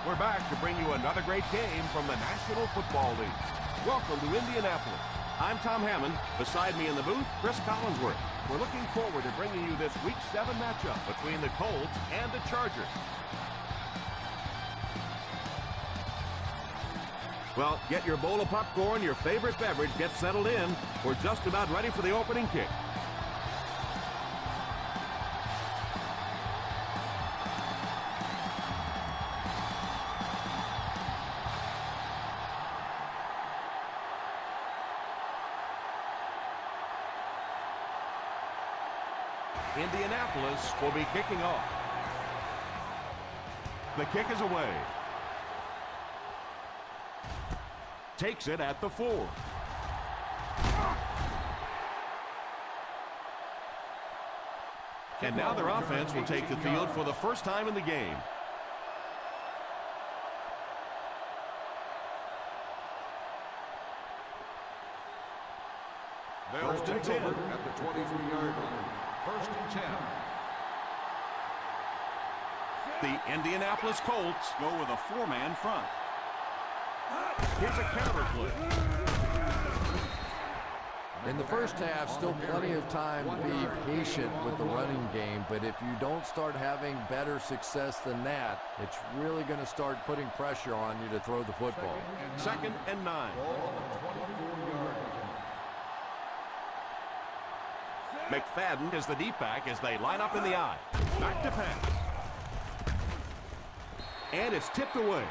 We're back to bring you another great game from the National Football League. Welcome to Indianapolis. I'm Tom Hammond. Beside me in the booth, Chris Collinsworth. We're looking forward to bringing you this Week 7 matchup between the Colts and the Chargers. Well, get your bowl of popcorn, your favorite beverage, get settled in. We're just about ready for the opening kick. Indianapolis will be kicking off. The kick is away. Takes it at the 4. And now their offense will take the field for the first time in the game. They'll take over at the 23-yard line. First and 10. The Indianapolis Colts go with a 4-man front. Here's a counter play. In the first half, still plenty of time to be patient with the running game, but if you don't start having better success than that, it's really going to start putting pressure on you to throw the football. Second and 9. McFadden is the deep back as they line up in the I. Back to pass. And it's tipped away.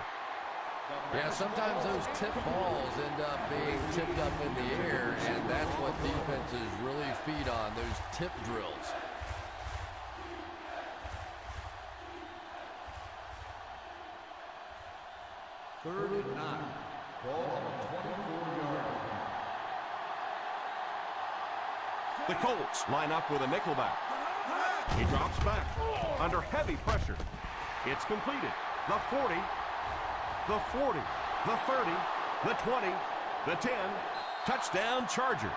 Yeah, sometimes those tip balls end up being tipped up in the air, and that's what defenses really feed on, those tip drills. Third and 9. Ball on the 24-yard line. The Colts line up with a nickelback. He drops back under heavy pressure. It's completed. The 40, the 40, the 30, the 20, the 10. Touchdown, Chargers.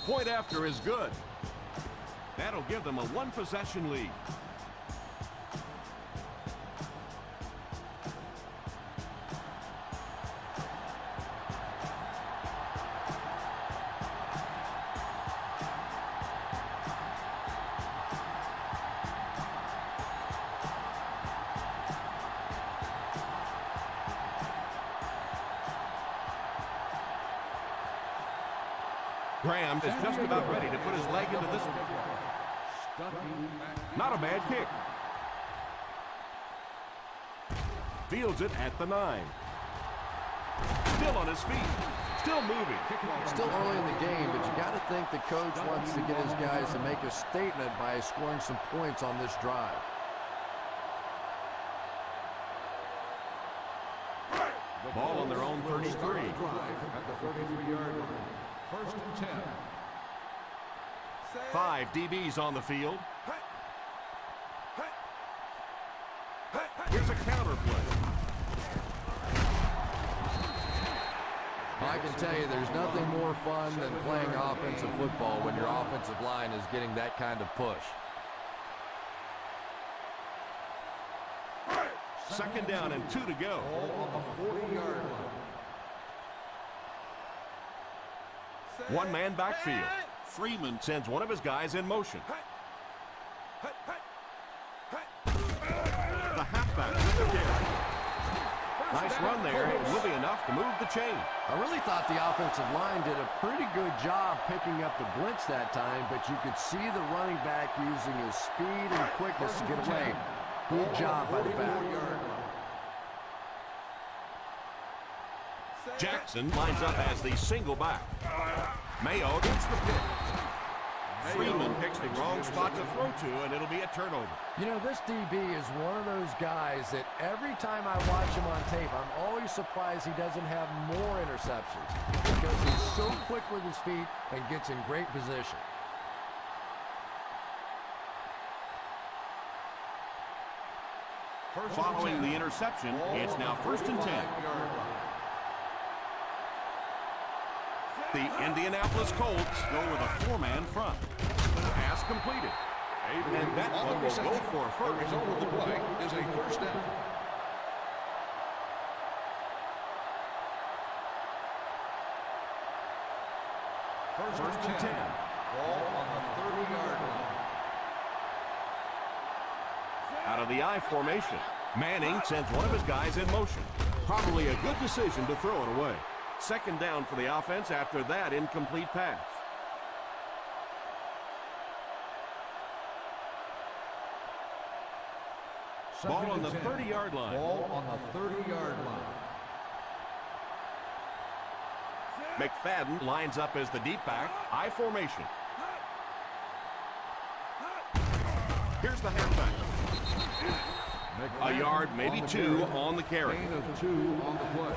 Point after is good. That'll give them a one-possession lead. Graham is just about ready to put his leg into this one. Not a bad kick. Fields it at the 9. Still on his feet. Still moving. Still early in the game, but you got to think the coach wants to get his guys to make a statement by scoring some points on this drive. Ball on their own 33. At the 33-yard line. First and 10. 5 DBs on the field. Here's a counter play. I can tell you there's nothing more fun than playing offensive football when your offensive line is getting that kind of push. Second down and 2 to go. Ball on the 40-yard line. One-man backfield. Freeman sends one of his guys in motion. The halfback with the carry. Nice run there. It will be enough to move the chain. I really thought the offensive line did a pretty good job picking up the blitz that time, but you could see the running back using his speed and quickness to get away. Good job by the back. Jackson lines up as the single back. Mayo gets the pick. Freeman picks the wrong spot to throw to, and it'll be a turnover. You know, this DB is one of those guys that every time I watch him on tape, I'm always surprised he doesn't have more interceptions because he's so quick with his feet and gets in great position. Following the interception, it's now first and 10. The Indianapolis Colts go with a 4-man front. Pass completed. And that one will go for a first. The result of the play is a first down. First and 10. Ball on the 30-yard line. Out of the I formation. Manning sends one of his guys in motion. Probably a good decision to throw it away. Second down for the offense after that incomplete pass. Ball on the 30-yard line. Ball on the 30-yard line. McFadden lines up as the deep back. I formation. Here's the halfback. A yard, maybe 2 on the carry. Gain of 2 on the play.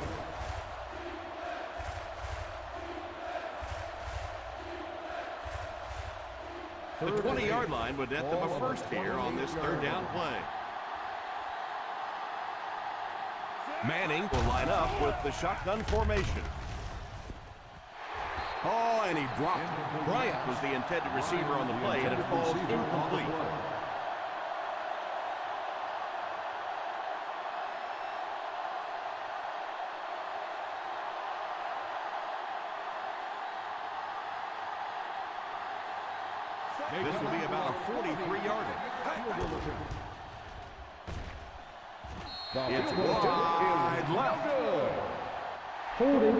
The 20-yard line would net them a first here on this third down play. Manning will line up with the shotgun formation. Oh, and he dropped. Bryant was the intended receiver on the play, and it falls incomplete. This will be about a 43-yarder. It's wide left. Holding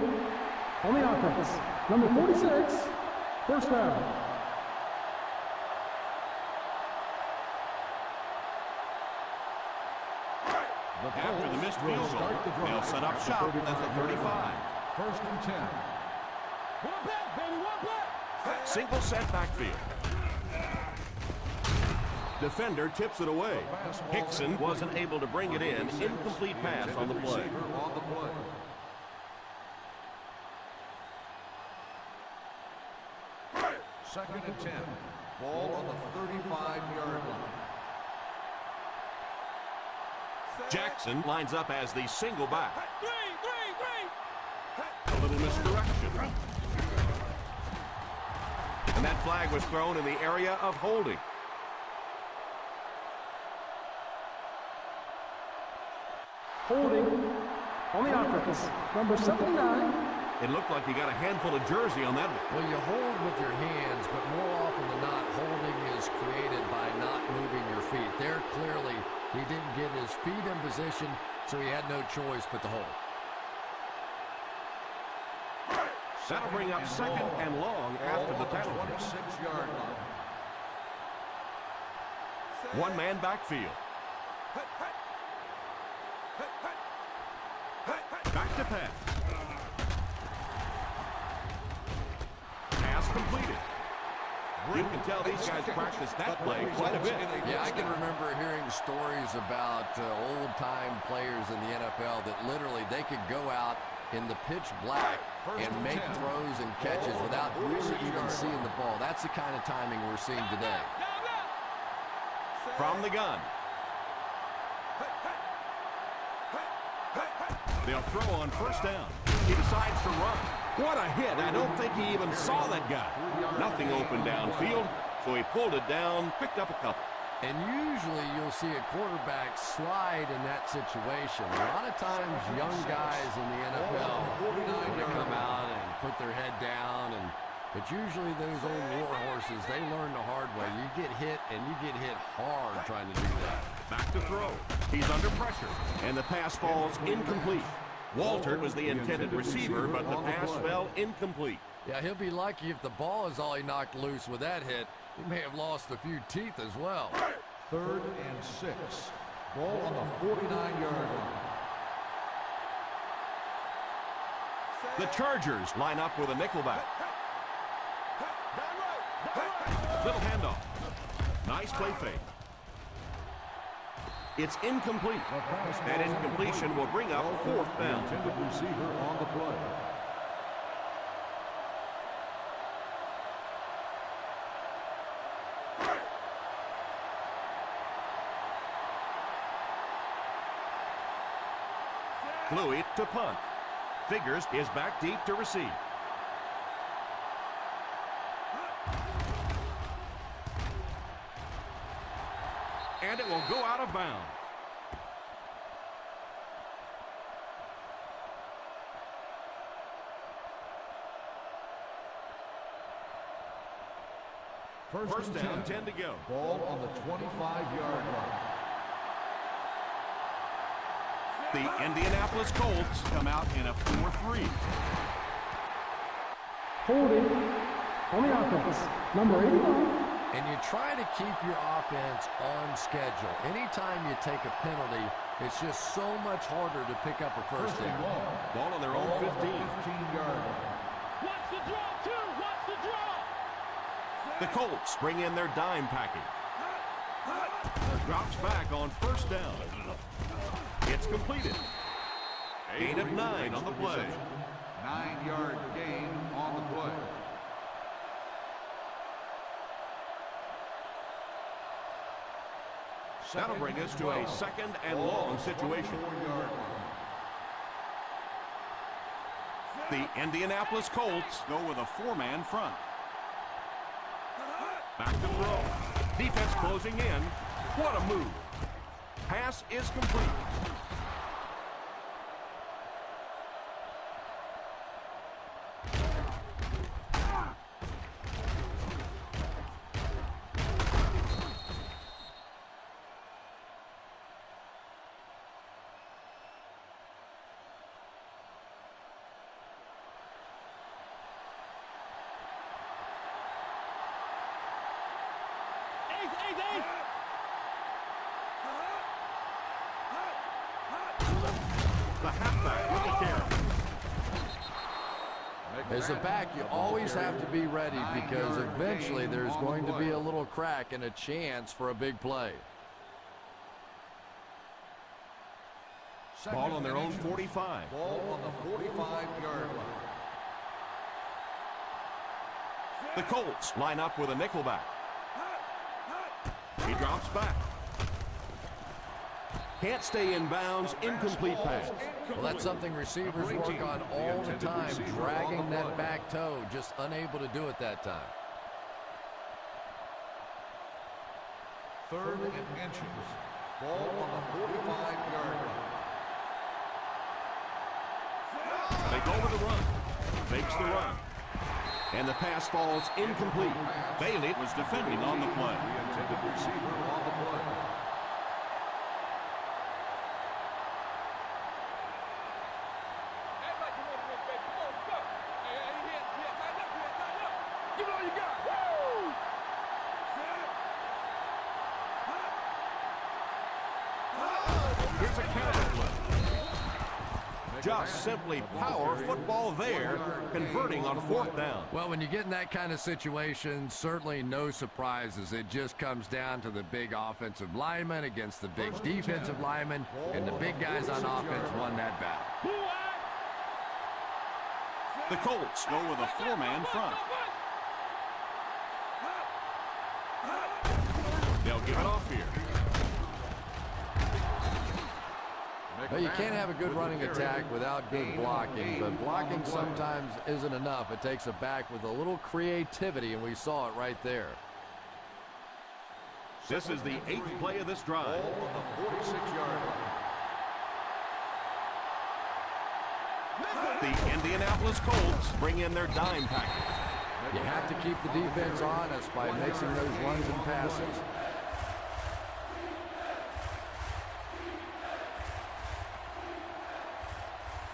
on the offense. Number 46, first down. After the missed field goal, they'll set up shop at the 35. First and 10. One back, baby, one back. Single set backfield. Defender tips it away. Hickson wasn't able to bring it in. Incomplete pass on the play. Second and 10. Ball on the 35-yard line. Jackson lines up as the single back. A little misdirection. that flag was thrown in the area of holding. Holding on the offense. Number 79. It looked like he got a handful of jersey on that one. Well, you hold with your hands, but more often than not, holding is created by not moving your feet. There, clearly, he didn't get his feet in position, so he had no choice but to hold. That'll bring up second and long after the penalty. 6-yard line. One-man backfield. Back to pass. Pass completed. You can tell these guys practice that play quite a bit. Yeah, I can remember hearing stories about old-time players in the NFL that literally they could go out in the pitch black and make throws and catches without really even seeing the ball. That's the kind of timing we're seeing today. From the gun. They'll throw on first down. He decides to run. What a hit. I don't think he even saw that guy. Nothing open downfield, so he pulled it down, picked up a couple. And usually you'll see a quarterback slide in that situation. A lot of times young guys in the NFL want to come out and put their head down. But usually those old war horses, they learn the hard way. You get hit, and you get hit hard trying to do that. Back to throw. He's under pressure, and the pass falls incomplete. Walter was the intended receiver, but the pass fell incomplete. Yeah, he'll be lucky if the ball is all he knocked loose with that hit. He may have lost a few teeth as well. 3rd and 6. Ball on the 49-yard line. The Chargers line up with a nickelback. Little handoff. Nice play fake. It's incomplete. That incompletion will bring up 4th down. Intended receiver on the play. Louis to punt. Figures is back deep to receive. And it will go out of bounds. First down, 10 to go. Ball on the 25-yard line. The Indianapolis Colts come out in a 4-3. Holding on the offense. Number 81. And you try to keep your offense on schedule. Anytime you take a penalty, it's just so much harder to pick up a first down. Ball on their own 15. 15-yard line. Watch the draw, too. Watch the draw. The Colts bring in their dime package. Drops back on first down. It's completed. Gain of 9 on the play. 9-yard gain on the play. That'll bring us to a 2nd and long situation. The Indianapolis Colts go with a 4-man front. Back to throw. Defense closing in. What a move. Pass is complete. The halfback with the carry. As a back, you always have to be ready because eventually there's going to be a little crack and a chance for a big play. Ball on their own 45. Ball on the 45-yard line. The Colts line up with a nickelback. He drops back. Can't stay in bounds. Incomplete pass. Well, that's something receivers work on all the time, dragging that back toe, just unable to do it that time. 3rd and inches. Ball on the 45-yard line. They go with the run. Fakes the run. And the pass falls incomplete. Bailey was defending on the play. The intended receiver on the play. Give it all you got. Woo! Here's a counter play. Just simply power football there, converting on 4th down. Well, when you get in that kind of situation, certainly no surprises. It just comes down to the big offensive lineman against the big defensive lineman, and the big guys on offense won that battle. The Colts go with a 4-man front. They'll give it off here. Well, you can't have a good running attack without good blocking, but blocking sometimes isn't enough. It takes a back with a little creativity, and we saw it right there. This is the 8th play of this drive. Ball on the 46-yard line. The Indianapolis Colts bring in their dime package. You have to keep the defense honest by mixing those runs and passes.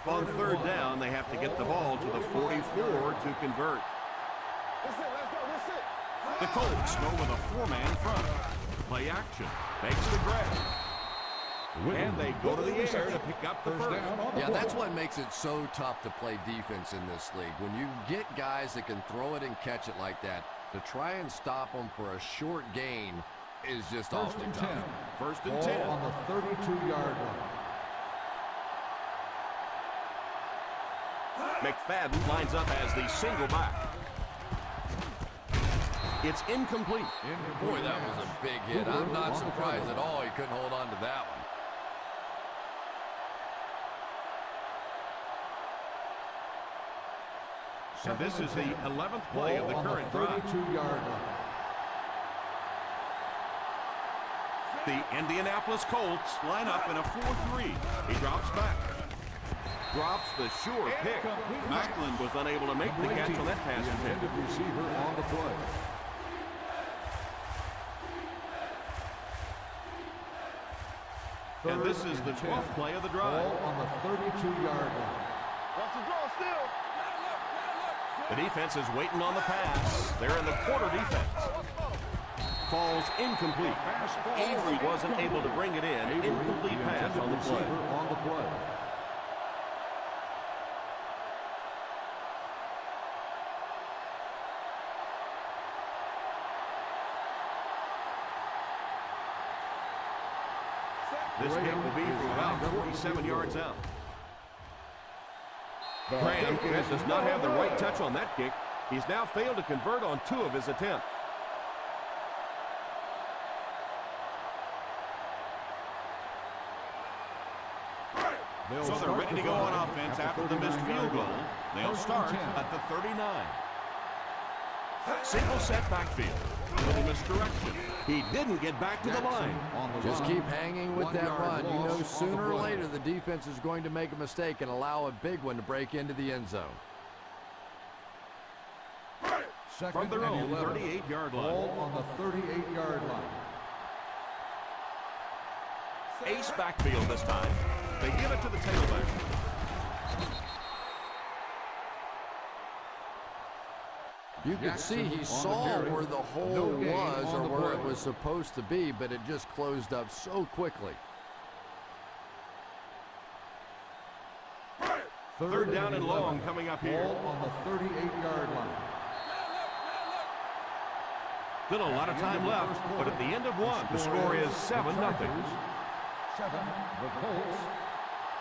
On 3rd down, they have to get the ball to the 44 to convert. That's it. Let's go. That's it. The Colts go with a 4-man front. Play action. Makes the grab. And they go to the air to pick up the first. Yeah, that's what makes it so tough to play defense in this league. When you get guys that can throw it and catch it like that, to try and stop them for a short gain is just awfully tough. 1st and Ball 10. on the 32-yard line. McFadden lines up as the single back. It's incomplete. Boy, that was a big hit. I'm not surprised at all he couldn't hold on to that one. And this is the 11th play of the current drive. 32-yard line. The Indianapolis Colts line up in a 4-3. He drops back. Drops the sure pick. Macklin was unable to make the catch on that pass The attempt. intended receiver on the play. And this is the 12th play of the drive. Ball on the 32-yard line. Watch the draw still. The defense is waiting on the pass. They're in the quarter defense. Falls incomplete. Avery wasn't able to bring it in. Incomplete pass on the play. On the play. This kick will be from about 47 yards out. Graham does not have the right touch on that kick. He's now failed to convert on 2 of his attempts. So they're ready to go on offense after the missed field goal. They'll start at the 39. Single set backfield. Little misdirection. He didn't get back to the line. Just keep hanging with that run. You know sooner or later the defense is going to make a mistake and allow a big one to break into the end zone. From their own 38-yard line. Ball on the 38-yard line. Ace backfield this time. They give it to the tailback. You could see he saw where the hole was or where it was supposed to be, but it just closed up so quickly. 3rd down and long coming up here. Ball on the 38-yard line. Still a lot of time left, but at the end of one, the score is 7-0. 7, the Colts,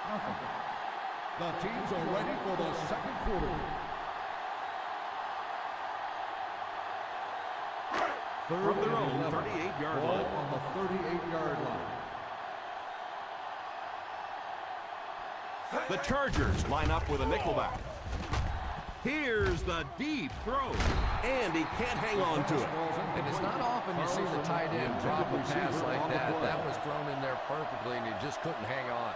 nothing. The teams are ready for the second quarter. From their own 38-yard Ball line. on the 38-yard line. The Chargers line up with a nickelback. Here's the deep throw, and he can't hang on to it. And it's not often you see the tight end drop a pass like that. That was thrown in there perfectly, and he just couldn't hang on.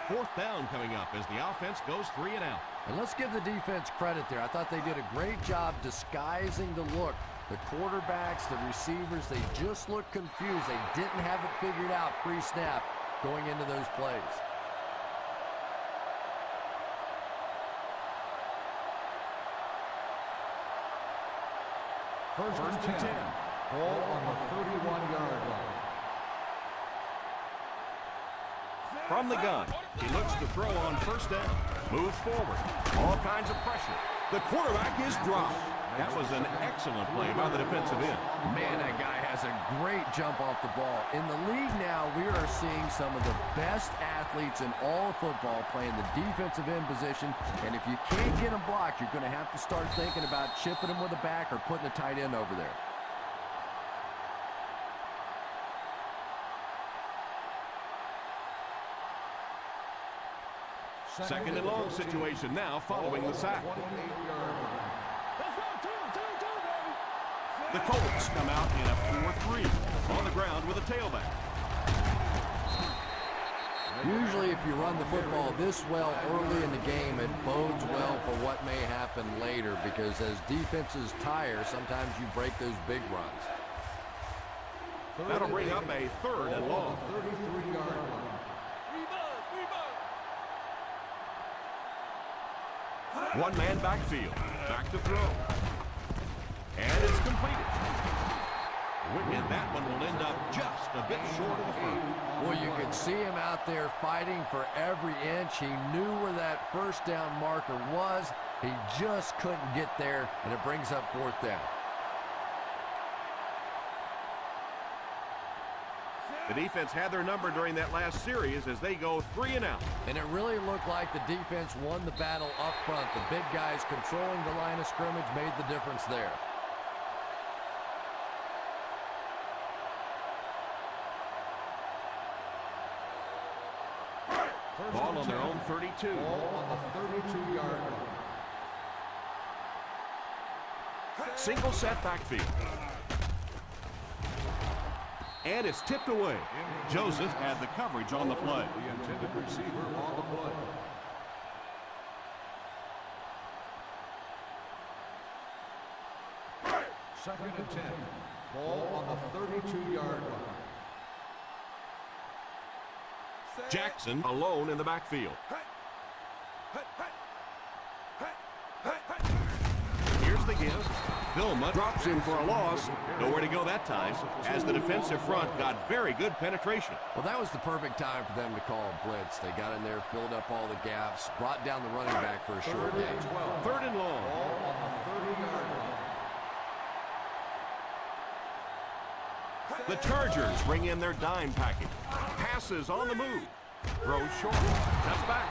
Fourth down coming up as the offense goes 3 and out. And let's give the defense credit there. I thought they did a great job disguising the look. The quarterbacks, the receivers, they just looked confused. They didn't have it figured out pre-snap going into those plays. First and 10. Ball on the 31-yard line. From the gun, he looks to throw on first down. Moves forward. All kinds of pressure. The quarterback is dropped. That was an excellent play by the defensive end. Man, that guy has a great jump off the ball. In the league now, we are seeing some of the best athletes in all of football playing the defensive end position. And if you can't get them blocked, you're going to have to start thinking about chipping them with a back or putting a tight end over there. Second and long situation now following the sack. The Colts come out in a 4-3 on the ground with a tailback. Usually if you run the football this well early in the game, it bodes well for what may happen later, because as defenses tire, sometimes you break those big runs. That'll bring up a third and long. 33-yard line. One-man backfield. Back to throw. And it's completed. And that one will end up just a bit short of the front. Well, you could see him out there fighting for every inch. He knew where that first down marker was. He just couldn't get there, and it brings up fourth down. The defense had their number during that last series as they go 3 and out. And it really looked like the defense won the battle up front. The big guys controlling the line of scrimmage made the difference there. Ball on their own 32. Ball on the 32-yard line. Single set backfield. And it's tipped away. Joseph had the coverage on the play. The intended receiver on the play. Second and 10. Ball on the 32-yard line. Jackson alone in the backfield. Here's the give. Vilma drops in for a loss. Nowhere to go that time, as the defensive front got very good penetration. Well, that was the perfect time for them to call a blitz. They got in there, filled up all the gaps, brought down the running back for a short gain. Third and long. Ball on the 30-yard line. The Chargers bring in their dime package. Passes on the move. Throws short. That's back.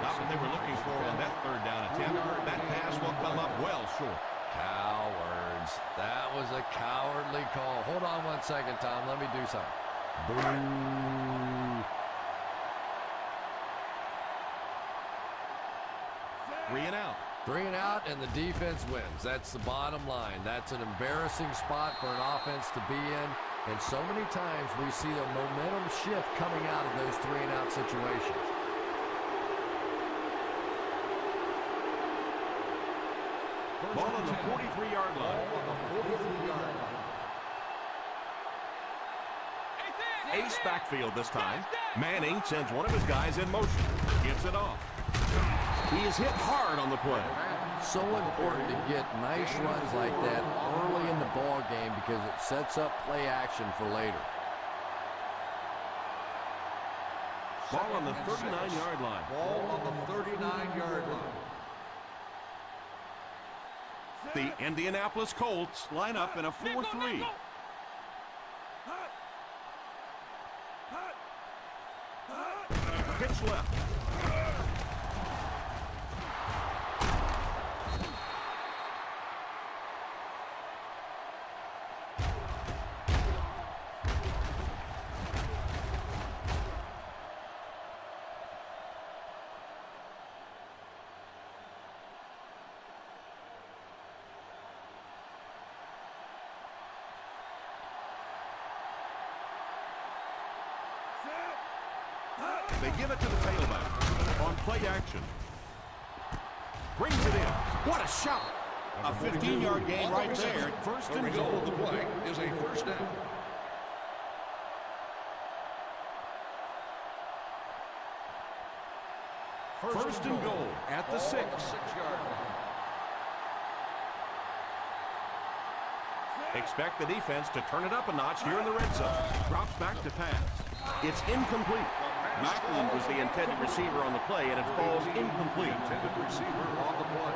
Not what they were looking for on that third down attempt. That pass will come up well short. Cowards. That was a cowardly call. Hold on 1 second, Tom. Let me do something. Boo. 3 and out. 3 and out, and the defense wins. That's the bottom line. That's an embarrassing spot for an offense to be in. And so many times we see a momentum shift coming out of those 3 and out situations. Ball on the 43-yard line. Ace backfield this time. Manning sends one of his guys in motion. Gets it off. He is hit hard on the play. So important to get nice runs like that early in the ball game because it sets up play action for later. Ball on the 39-yard line. Ball on the 39-yard line. The Indianapolis Colts line up in a 4-3. Pitch left. They give it to the tailback on play action. Brings it in. What a shot. A 15-yard gain right there. First and The result goal. of the play is a first down. First and goal at the 6. 6-yard line. Expect the defense to turn it up a notch here in the red zone. Drops back to pass. It's incomplete. Macklin was the intended receiver on the play, and it falls incomplete. Intended receiver on the play.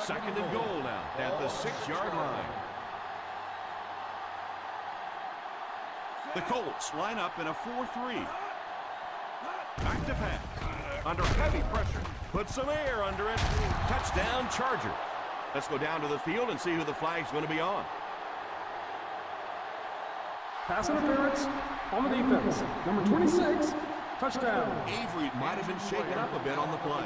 Second and goal now at the 6-yard line. The Colts line up in a 4-3. Back to pass. Under heavy pressure. Put some air under it. Touchdown, Charger. Let's go down to the field and see who the flag's going to be on. Pass interference on the defense. Number 26, touchdown. Avery might have been shaken up a bit on the play.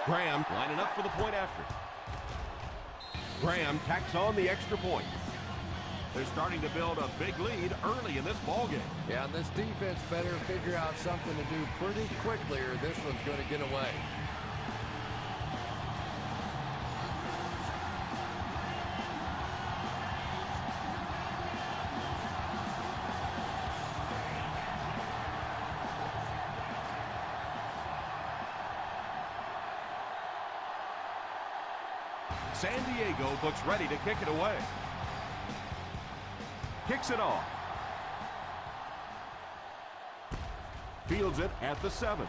Graham lining up for the point after. Graham tacks on the extra point. They're starting to build a big lead early in this ballgame. Yeah, and this defense better figure out something to do pretty quickly or this one's going to get away. San Diego looks ready to kick it away. Kicks it off. Fields it at the 7.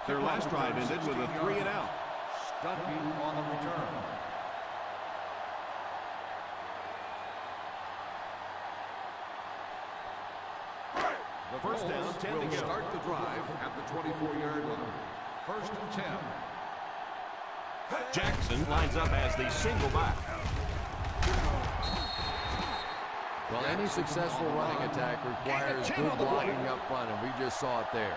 Their last drive ended with a 3 and out. Stuckey on the return. The First down, Colts 10 to will go. start the drive at the 24-yard line. First and 10. Jackson lines up as the single back. Well, any successful running attack requires good blocking up front, and we just saw it there.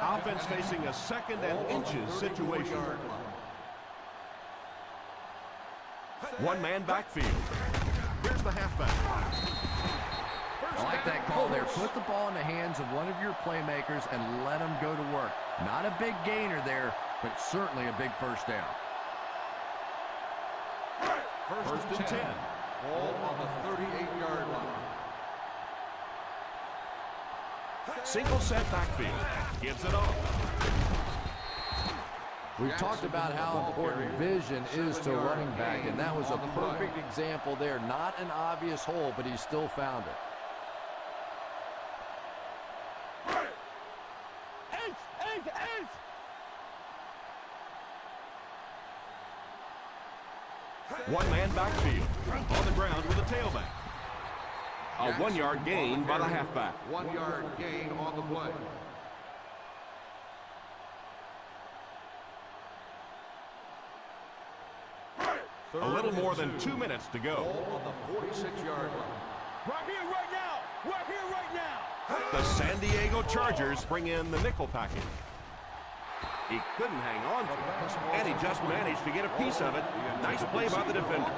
Offense facing a second and inches situation. One man backfield. Here's the halfback. I like that call there. Put the ball in the hands of one of your playmakers and let them go to work. Not a big gainer there, but certainly a big first down. First and 10. Ball on the 38-yard line. Single set backfield. Gives it off. We've talked about how important vision is to a running back, and that was a perfect example there. Not an obvious hole, but he still found it. One man backfield. On the ground with a tailback. A 1-yard gain by the halfback. 1-yard gain on the play. A little more than 2 minutes to go. Ball on the 46-yard line. Right here, right now. Right here, right now. The San Diego Chargers bring in the nickel package. He couldn't hang on to it, and he just managed to get a piece of it. Nice play by the defender.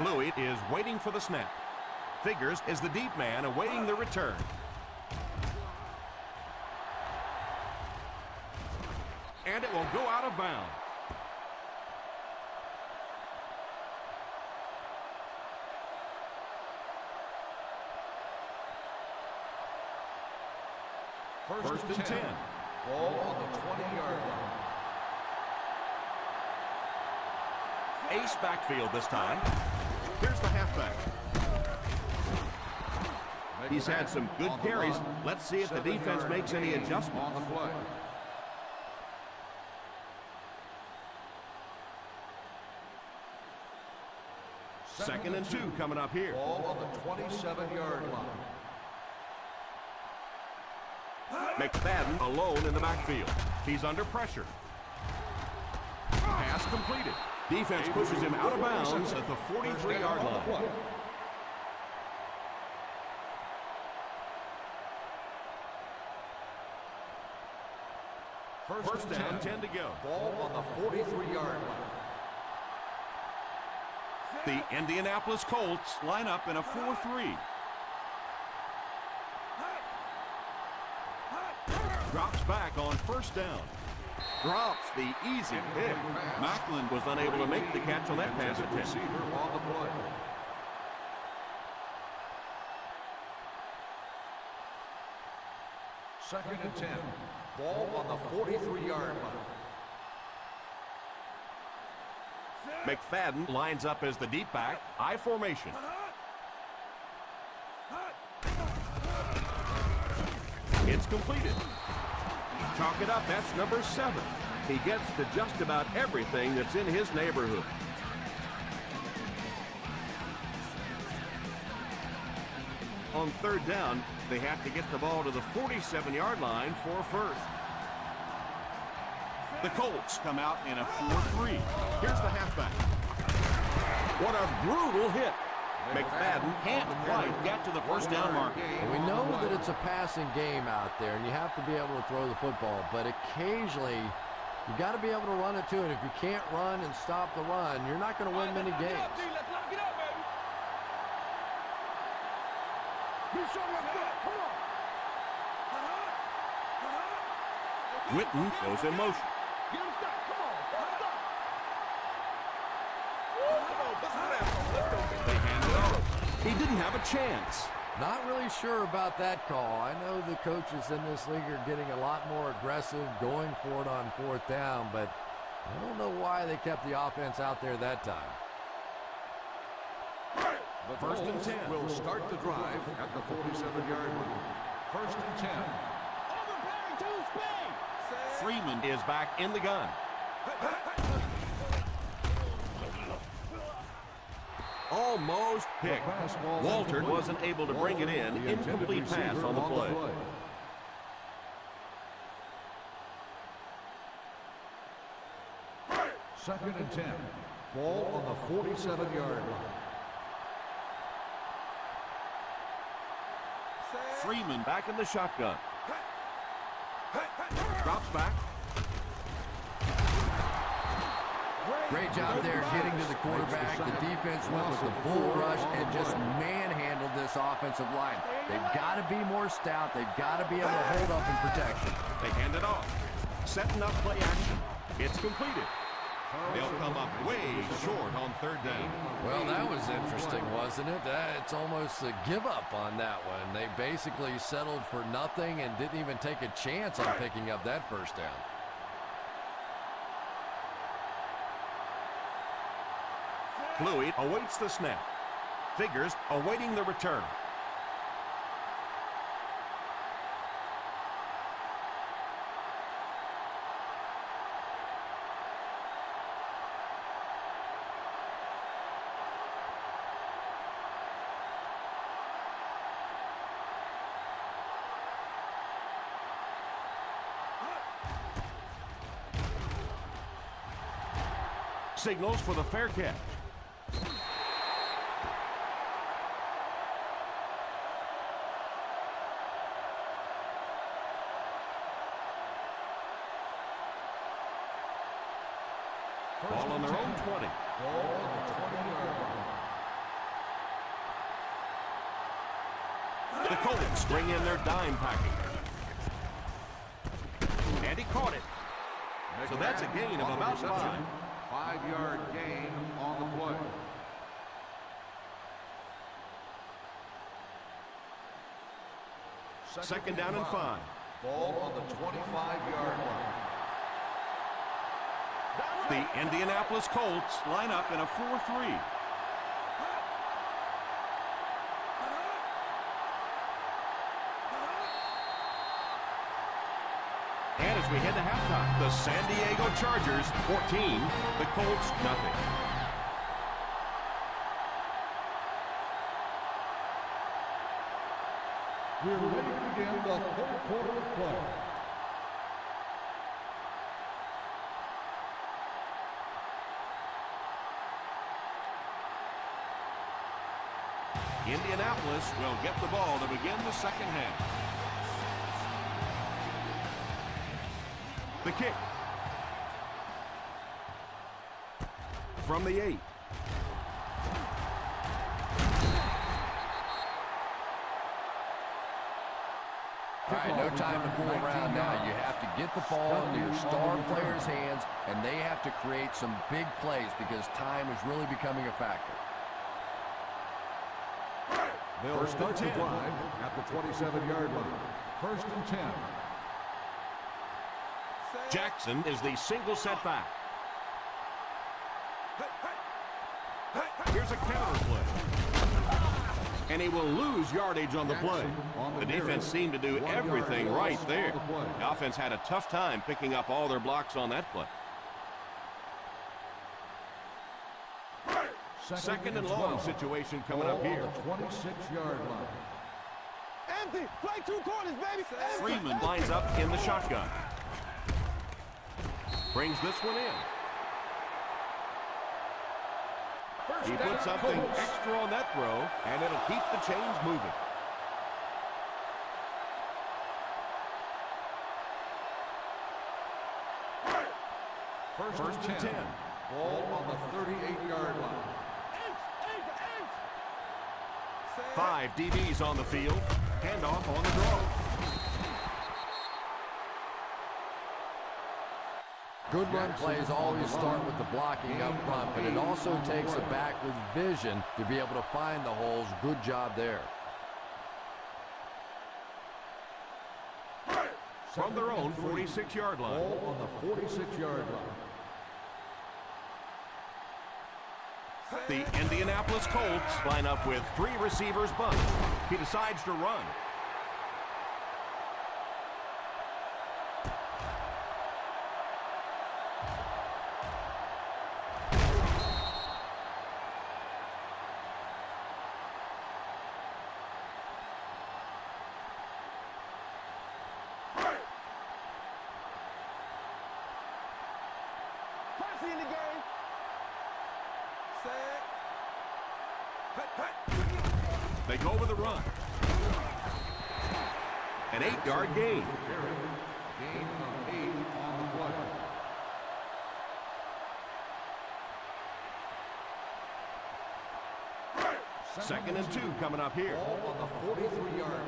Louis is waiting for the snap. Figures is the deep man awaiting the return. And it will go out of bounds. First and 10. Ball on the 20-yard line. Ace backfield this time. Here's the halfback. He's had some good carries. Let's see if the defense makes any adjustments. On the play. Second and 2 coming up here. Ball on the 27-yard line. McFadden alone in the backfield. He's under pressure. Pass completed. Defense pushes him out of bounds at the 43-yard line. First down, 10 to go. Ball on the 43-yard line. The Indianapolis Colts line up in a 4-3. Drops back on first down. Drops the easy pick. Macklin was unable to make the catch on that pass attempt. Receiver on the play. Second and 10. Ball on the 43-yard line. McFadden lines up as the deep back. I formation. It's completed. Chalk it up. That's number 7. He gets to just about everything that's in his neighborhood. On third down, they have to get the ball to the 47-yard line for first. The Colts come out in a 4-3. Here's the halfback. What a brutal hit. McFadden can't quite get to the first down marker. We know that it's a passing game out there, and you have to be able to throw the football, but occasionally you got to be able to run it too, and if you can't run and stop the run, you're not going to win many games. Witten goes in motion. They hand it off. He didn't have a chance. Not really sure about that call. I know the coaches in this league are getting a lot more aggressive, going for it on fourth down, but I don't know why they kept the offense out there that time. The first and 10 will start the drive at the 47-yard line. First and 10. Freeman is back in the gun. Almost picked. Walter wasn't able to bring it in. Incomplete pass on the play. Second and 10. Ball on the 47-yard line. Freeman back in the shotgun. Drops back. Great job there getting to the quarterback. The defense went with the bull rush and just manhandled this offensive line. They've got to be more stout. They've got to be able to hold up in protection. They hand it off. Setting up play action. It's completed. They'll come up way short on third down. Well, that was interesting, wasn't it? It's almost a give up on that one. They basically settled for nothing and didn't even take a chance on picking up that first down. Kluwe awaits the snap. Figures awaiting the return. Signals for the fair catch. Ball on their own 20. Ball on the 20-yard line. The Colts bring in their dime packing. And he caught it. So that's a gain of about 5. 5-yard gain on the play. Second down and 5. Ball on the 25-yard line. The Indianapolis Colts line up in a 4-3. as we head to halftime. The San Diego Chargers 14, the Colts nothing. We're ready to begin the third quarter of play. Indianapolis will get the ball to begin the second half. The kick. From the 8. All right, no time to fool around now. You have to get the ball into your star players' hands, and they have to create some big plays because time is really becoming a factor. They'll start the drive at the 27-yard line. First and 10. Jackson is the single setback. Here's a counter play. And he will lose yardage on the play. The defense seemed to do everything right there. The offense had a tough time picking up all their blocks on that play. Second and long situation coming up here. The 26-yard line. Empty. Play two quarters, baby. Freeman lines up in the shotgun. Brings this one in. He puts something extra on that throw, and it'll keep the chains moving. First and 10. Ball on the 38-yard line. 5 DBs on the field. Handoff on the draw. Good run plays always start with the blocking up front, but it also takes a back with vision to be able to find the holes. Good job there. From their own 46-yard line. Ball on the 46-yard line. The Indianapolis Colts line up with 3 receivers bunch. He decides to run. Percy in the game. They go with a run. An 8-yard gain. Gain of 8 on the play. Second and 2 coming up here. Ball on the 43-yard line.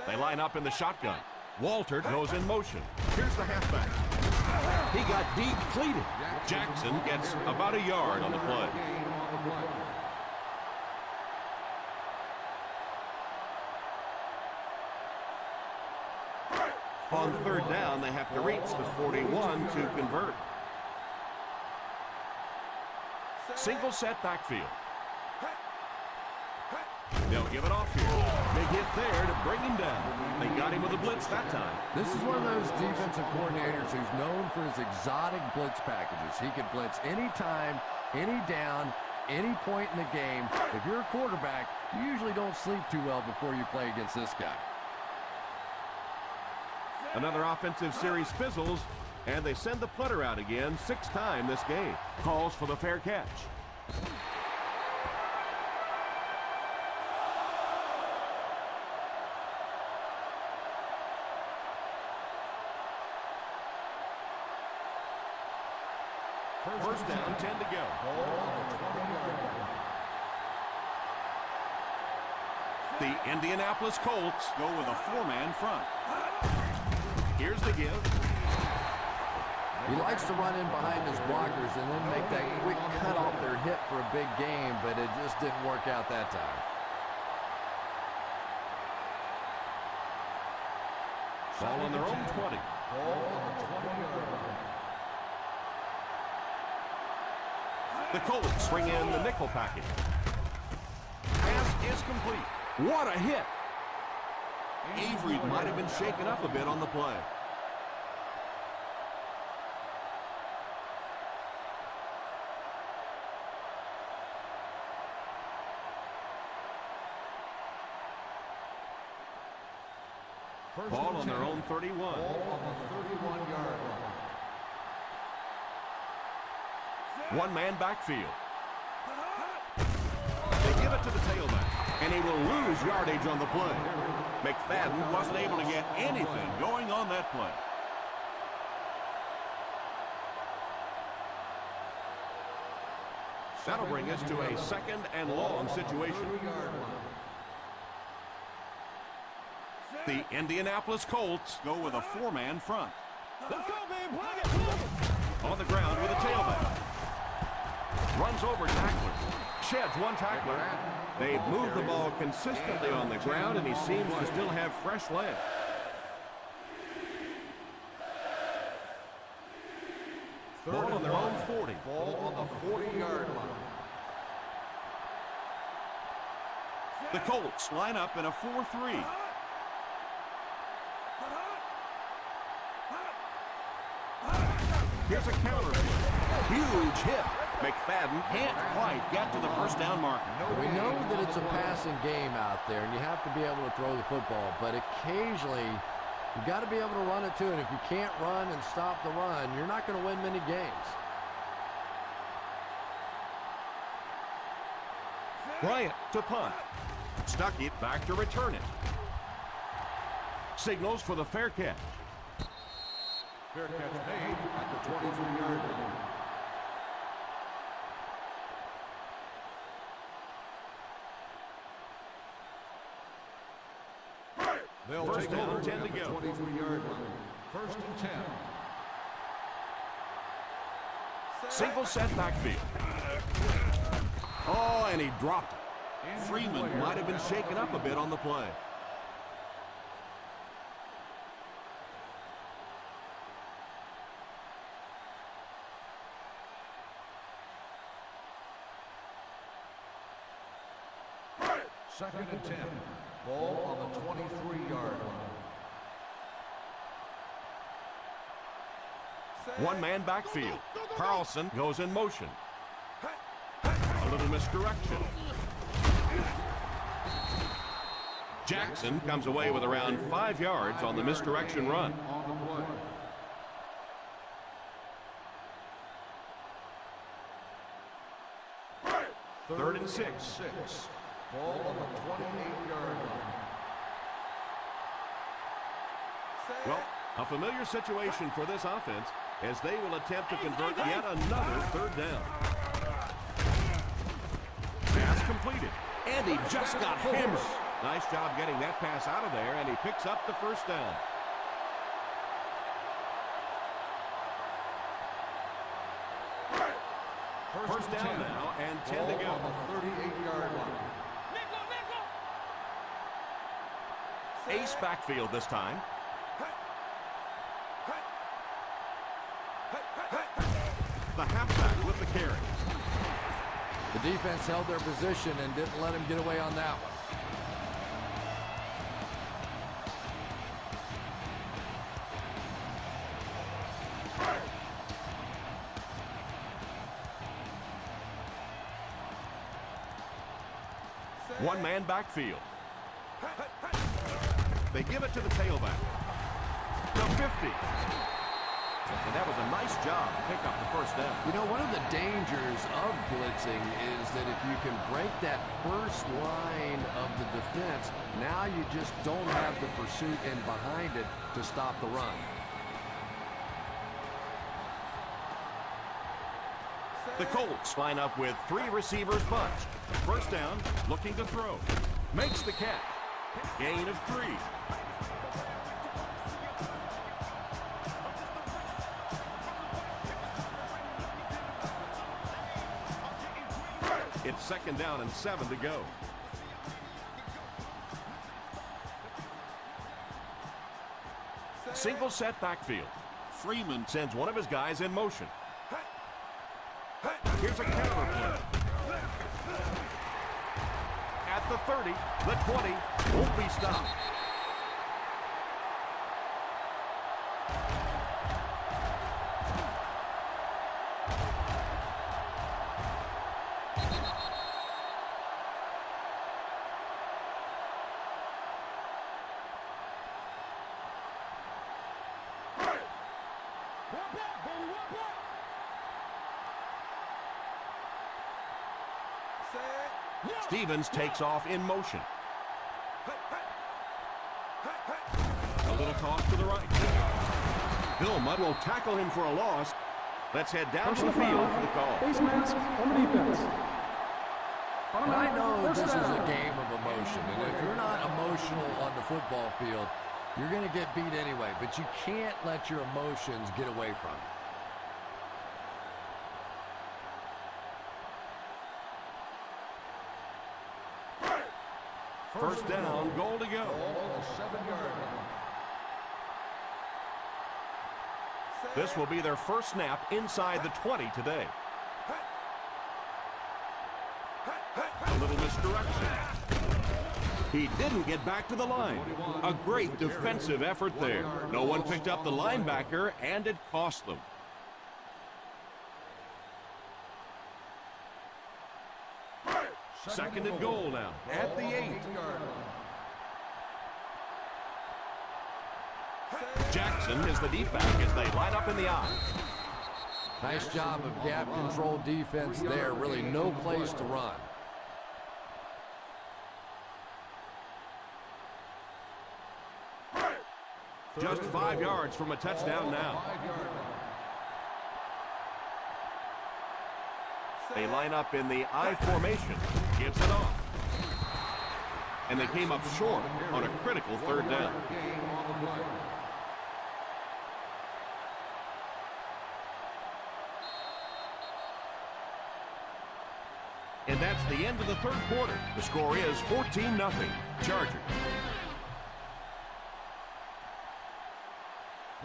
They line up in the shotgun. Walter goes in motion. Here's the halfback. He got depleted. Jackson gets about a yard on the play. Gain on the play. On third down, they have to reach the 41 to convert. Single set backfield. They'll give it off here. Big hit there to bring him down. They got him with a blitz that time. This is one of those defensive coordinators who's known for his exotic blitz packages. He can blitz any time, any down, any point in the game. If you're a quarterback, you usually don't sleep too well before you play against this guy. Another offensive series fizzles, and they send the putter out again, 6th time this game. Calls for the fair catch. First down, 10 to go. The Indianapolis Colts go with a 4-man front. Here's the give. He likes to run in behind his blockers and then make that quick cut off their hip for a big game, but it just didn't work out that time. Ball on their own 20. The Colts bring in the nickel package. Pass is complete. What a hit. Avery might have been shaken up a bit on the play. Ball on their own 31. Ball on the 31-yard line. One-man backfield. They give it to the tailback, and he will lose yardage on the play. McFadden wasn't able to get anything going on that play. That'll bring us to a second and long situation. The Indianapolis Colts go with a four-man front. Let's go, man. Plug it, plug it. On the ground with a tailback. Runs over tacklers. Sheds one tackler. They've moved the ball consistently on the ground, and he seems to still have fresh legs. Ball on their own 40. Ball on the 40-yard line. The Colts line up in a 4-3. Here's a counter. Huge hit. McFadden can't quite get to the first down marker. We know that it's a passing game out there, and you have to be able to throw the football, but occasionally you've got to be able to run it too, and if you can't run and stop the run, you're not going to win many games. Bryant to punt. Stuck it back to return it. Signals for the fair catch. Fair catch made at the 23-yard line. They'll First take down, over 10 at to the go. 23-yard line. First and 10. Single set backfield. Oh, and he dropped it. Freeman might have been shaken up a bit on the play. Second and 10. Ball on the 23-yard line. One-man backfield. Carlson goes in motion. A little misdirection. Jackson comes away with around 5 yards on the misdirection run. On the play. Third and 6. Ball on the 28-yard line. Well, a familiar situation for this offense as they will attempt to convert yet another third down. Pass completed. And he just got hammered. Nice job getting that pass out of there, and he picks up the first down. First down now, and 10 to go. On the 38-yard line. Ace backfield this time. The halfback with the carry. The defense held their position and didn't let him get away on that one. One-man backfield. They give it to the tailback. The 50. And that was a nice job to pick up the first down. You know, one of the dangers of blitzing is that if you can break that first line of the defense, now you just don't have the pursuit in behind it to stop the run. The Colts line up with 3 receivers bunched. First down, looking to throw. Makes the catch. Gain of 3. It's second down and 7 to go. Single set backfield. Freeman sends one of his guys in motion. Here's a counter play. At the 30, the 20, won't be stopped. Stevens takes off in motion. A little toss to the right. Bill Mudd will tackle him for a loss. Let's head down to the field for the call. Face mask on the defense. And I know this is a game of emotion, and if you're not emotional on the football field, you're going to get beat anyway, but you can't let your emotions get away from you. First down, goal to go. This will be their first snap inside the 20 today. A little misdirection. He didn't get back to the line. A great defensive effort there. No one picked up the linebacker, and it cost them. Second and goal now at the 8. Jackson is the deep back as they line up in the I. Nice job of gap control defense there. Really no place to run. Just 5 yards from a touchdown now. They line up in the I formation. Gives it off. And they came up short on a critical third down. And that's the end of the third quarter. The score is 14-0. Chargers.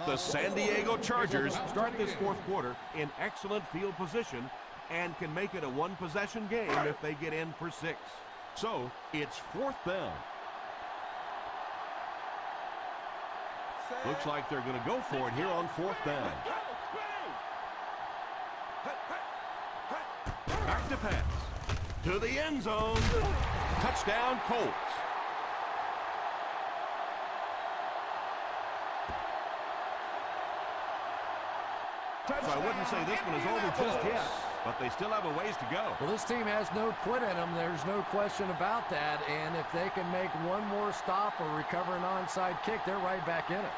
The San Diego Chargers start this fourth quarter in excellent field position and can make it a one-possession game if they get in for 6. So, it's fourth down. Looks like they're going to go for it here on fourth down. Back to pass. To the end zone. Touchdown, Colts. So I wouldn't say this one is over just yet, but they still have a ways to go. Well, this team has no quit in them. There's no question about that. And if they can make one more stop or recover an onside kick, they're right back in it.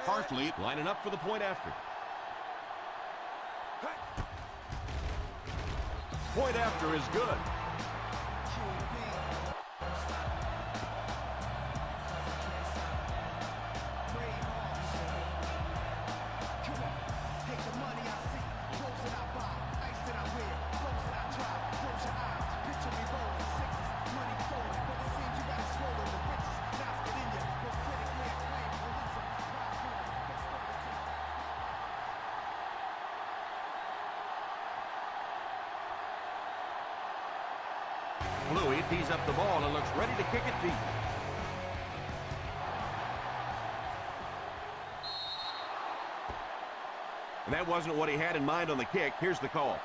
Hartley lining up for the point after. Point after is good. Bluey tees up the ball and looks ready to kick it deep. And that wasn't what he had in mind on the kick. Here's the call.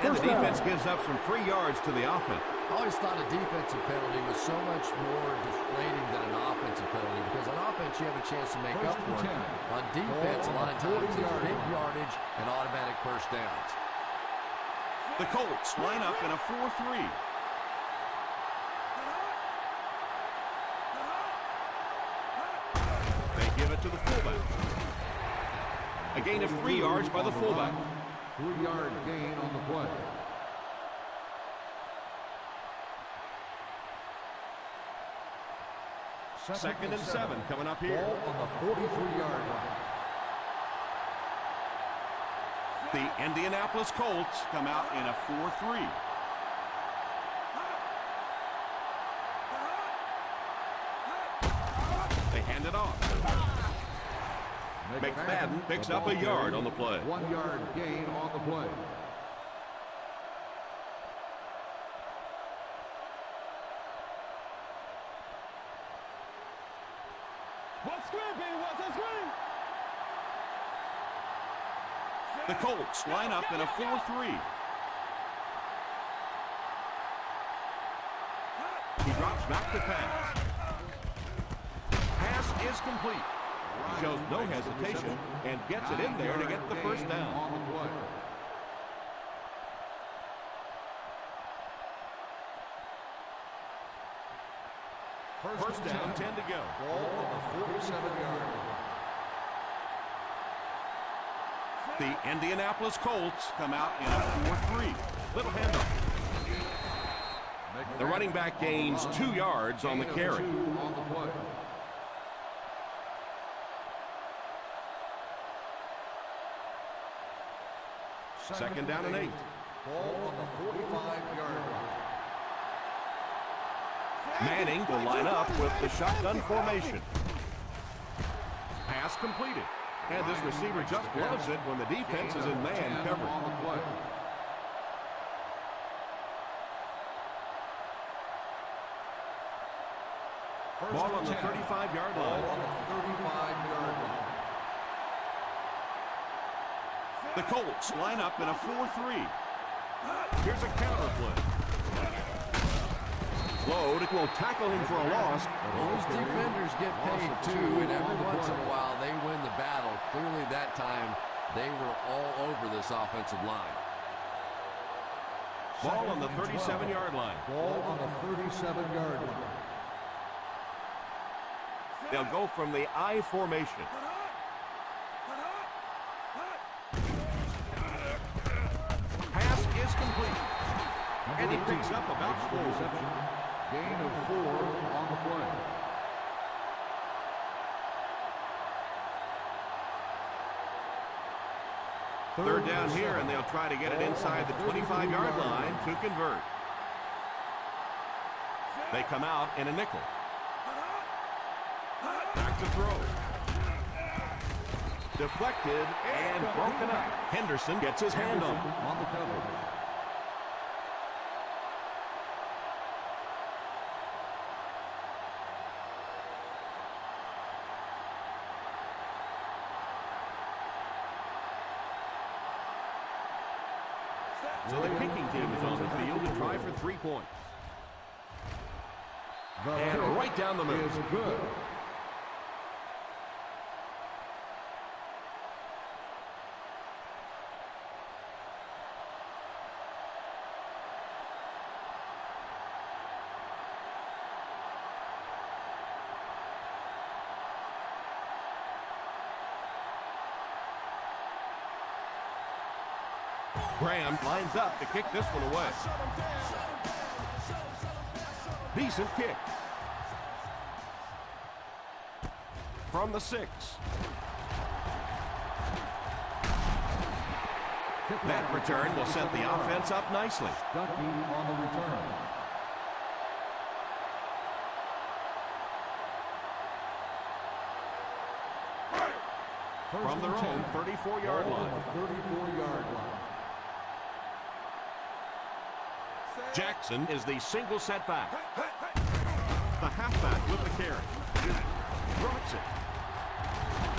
And the defense gives up some free yards to the offense. I always thought a defensive penalty was so much more deflating than an offensive penalty because on offense you have a chance to make up for it. On defense, a lot of times it's big yardage and automatic first downs. The Colts line up in a 4-3. They give it to the fullback. A gain of 3 yards by the fullback. 3-yard gain on the play. Second and 7 coming up here. Ball on the 43-yard line. The Indianapolis Colts come out in a 4-3. They hand it off. McFadden picks up a yard on the play. 1-yard gain on the play. The Colts line up in a 4-3. He drops back to pass. Pass is complete. Shows no hesitation and gets it in there to get the first down. First down, 10 to go. Ball on the 47-yard line. The Indianapolis Colts come out in a 4-3. Little handoff. The running back gains 2 yards on the carry. Second down and 8. Ball on the 45-yard line. Manning will line up with the shotgun formation. Pass completed. And this receiver just loves it when the defense is in man coverage. Ball on the 35-yard line. The Colts line up in a 4-3. Here's a counter play. Load will tackle him for a loss. Those defenders get paid too, and every once in a while they win the battle. Clearly that time they were all over this offensive line. Ball on the 37-yard line. Ball on the 37-yard line. They'll go from the I formation. Pass is complete. And he picks up about 4. Gain of 4 on the play. Third down here, and they'll try to get it inside the 25-yard line to convert. They come out in a nickel. Back to throw. Deflected and broken up. Henderson gets his hand on it. On the cover. So the kicking team is on the field to try for 3 points. And right down the middle. Is good. Graham lines up to kick this one away. Decent kick. From the 6. That return will set the offense up nicely. Ducky on the return. From their own 34-yard line. 34-yard line. Jackson is the single setback. The halfback with the carry. Drops it.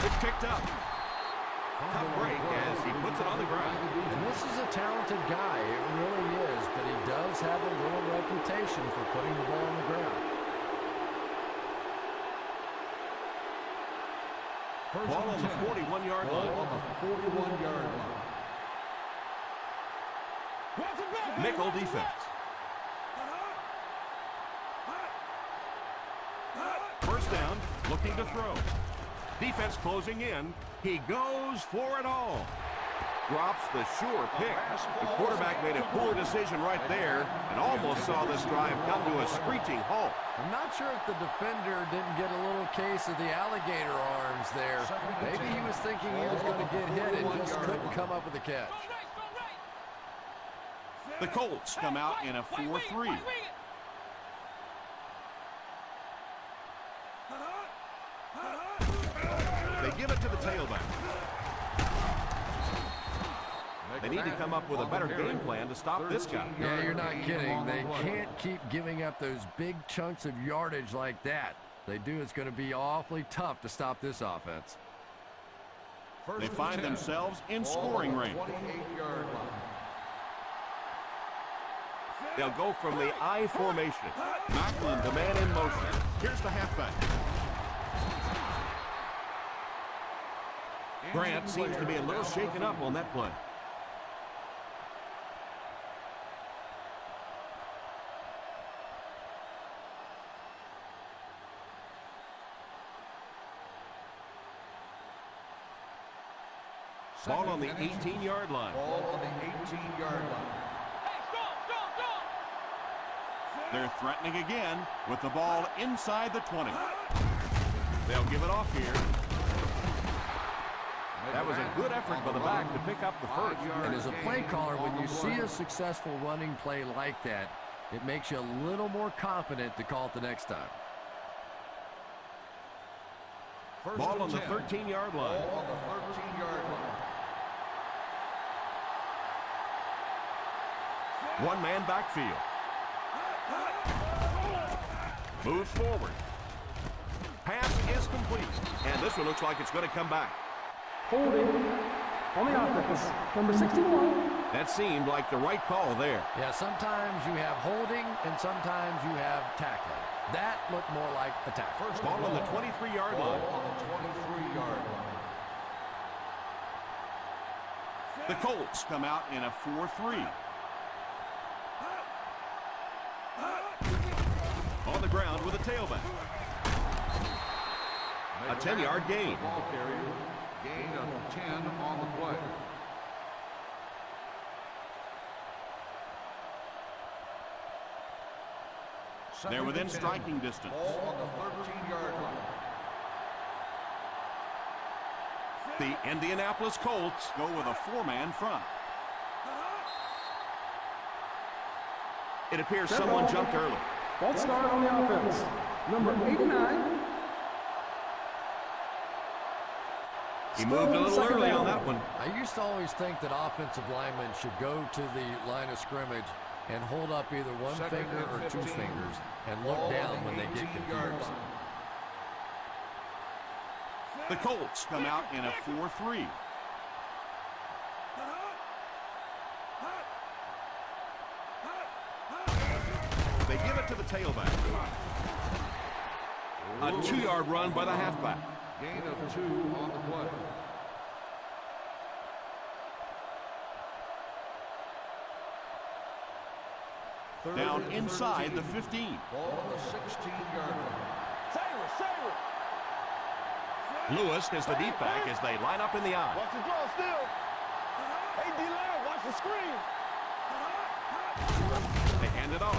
It's picked up. Tough break as he puts it on the ground. And this is a talented guy. It really is. But he does have a little reputation for putting the ball on the ground. Ball on the 41-yard line. Ball on the 41-yard line. Nickel defense. First down, looking to throw. Defense closing in. He goes for it all. Drops the sure pick. The quarterback made a poor decision right there and almost saw this drive come to a screeching halt. I'm not sure if the defender didn't get a little case of the alligator arms there. Maybe he was thinking he was going to get hit and just couldn't come up with a catch. The Colts come out in a 4-3. They give it to the tailback. They need to come up with a better game plan to stop this guy. Yeah, you're not kidding. They can't keep giving up those big chunks of yardage like that. If they do, it's going to be awfully tough to stop this offense. They find themselves in scoring range. 28-yard line. They'll go from the I formation. Macklin, the man in motion. Here's the halfback. Grant seems to be a little shaken up on that play. Ball on the 18-yard line. Ball on the 18-yard line. They're threatening again with the ball inside the 20. They'll give it off here. That was a good effort by the back to pick up the first. And as a play caller, when you see a successful running play like that, it makes you a little more confident to call it the next time. Ball on the 13-yard line. Ball on the 13-yard line. One-man backfield. Moves forward. Pass is complete. And this one looks like it's going to come back. Holding on the offense. Number 61. That seemed like the right call there. Yeah, sometimes you have holding and sometimes you have tackling. That looked more like a tackle. Ball on the 23-yard line. On the 23-yard line. The Colts come out in a 4-3. On the ground with a tailback. A 10-yard gain. Ball carrier. Gain of 10 on the play. They're within striking distance. Ball on the 13-yard line. The Indianapolis Colts go with a four-man front. It appears someone jumped early. Ball start on the offense. Number 89. He moved a little early on that one. I used to always think that offensive linemen should go to the line of scrimmage and hold up either one finger or two fingers and look down when they get confused. The Colts come out in a 4-3. They give it to the tailback. A 2-yard run by the halfback. Gain of 2 on the play. Down inside the 15. Ball on the 16-yard line. Lewis is the deep back as they line up in the eye. Watch the draw still. Hey, D-Lamb, watch the screen. They hand it off.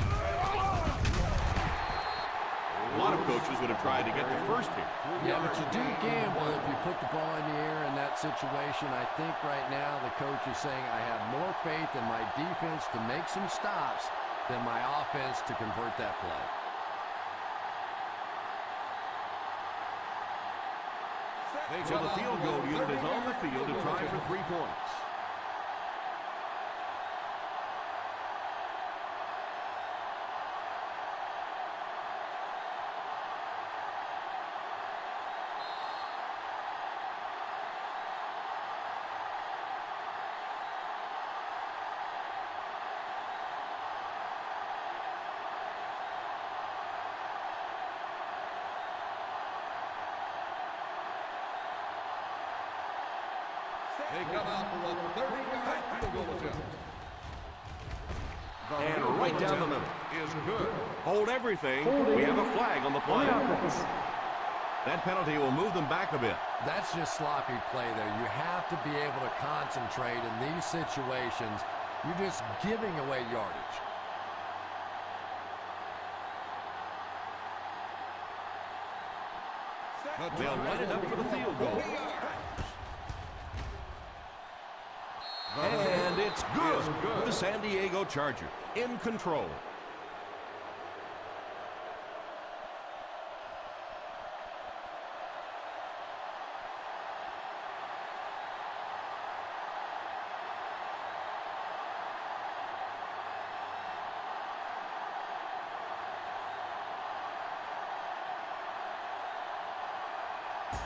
A lot of coaches would have tried to get the first here. Yeah, but you do gamble if you put the ball in the air in that situation. I think right now the coach is saying I have more faith in my defense to make some stops than my offense to convert that play. So the field goal unit is on the field to try for 3 points. They come out for a 30-yard field goal attempt. And right down the middle. Is good. Hold everything. We have a flag on the play. That penalty will move them back a bit. That's just sloppy play there. You have to be able to concentrate in these situations. You're just giving away yardage. They'll line it up for the field goal. And it's good. The San Diego Chargers in control.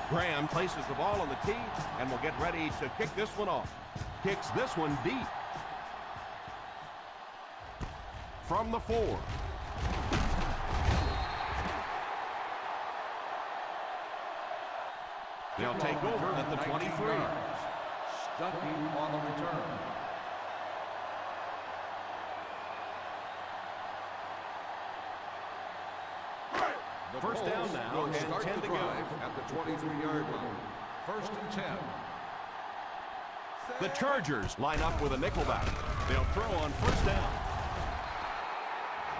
Graham places the ball on the tee and will get ready to kick this one off. Kicks this one deep. from the 4. They'll take over at the 23. Stuckey on the return. First down now and 10 to go. At the 23-yard line. First and 10. The Chargers line up with a nickelback. They'll throw on first down.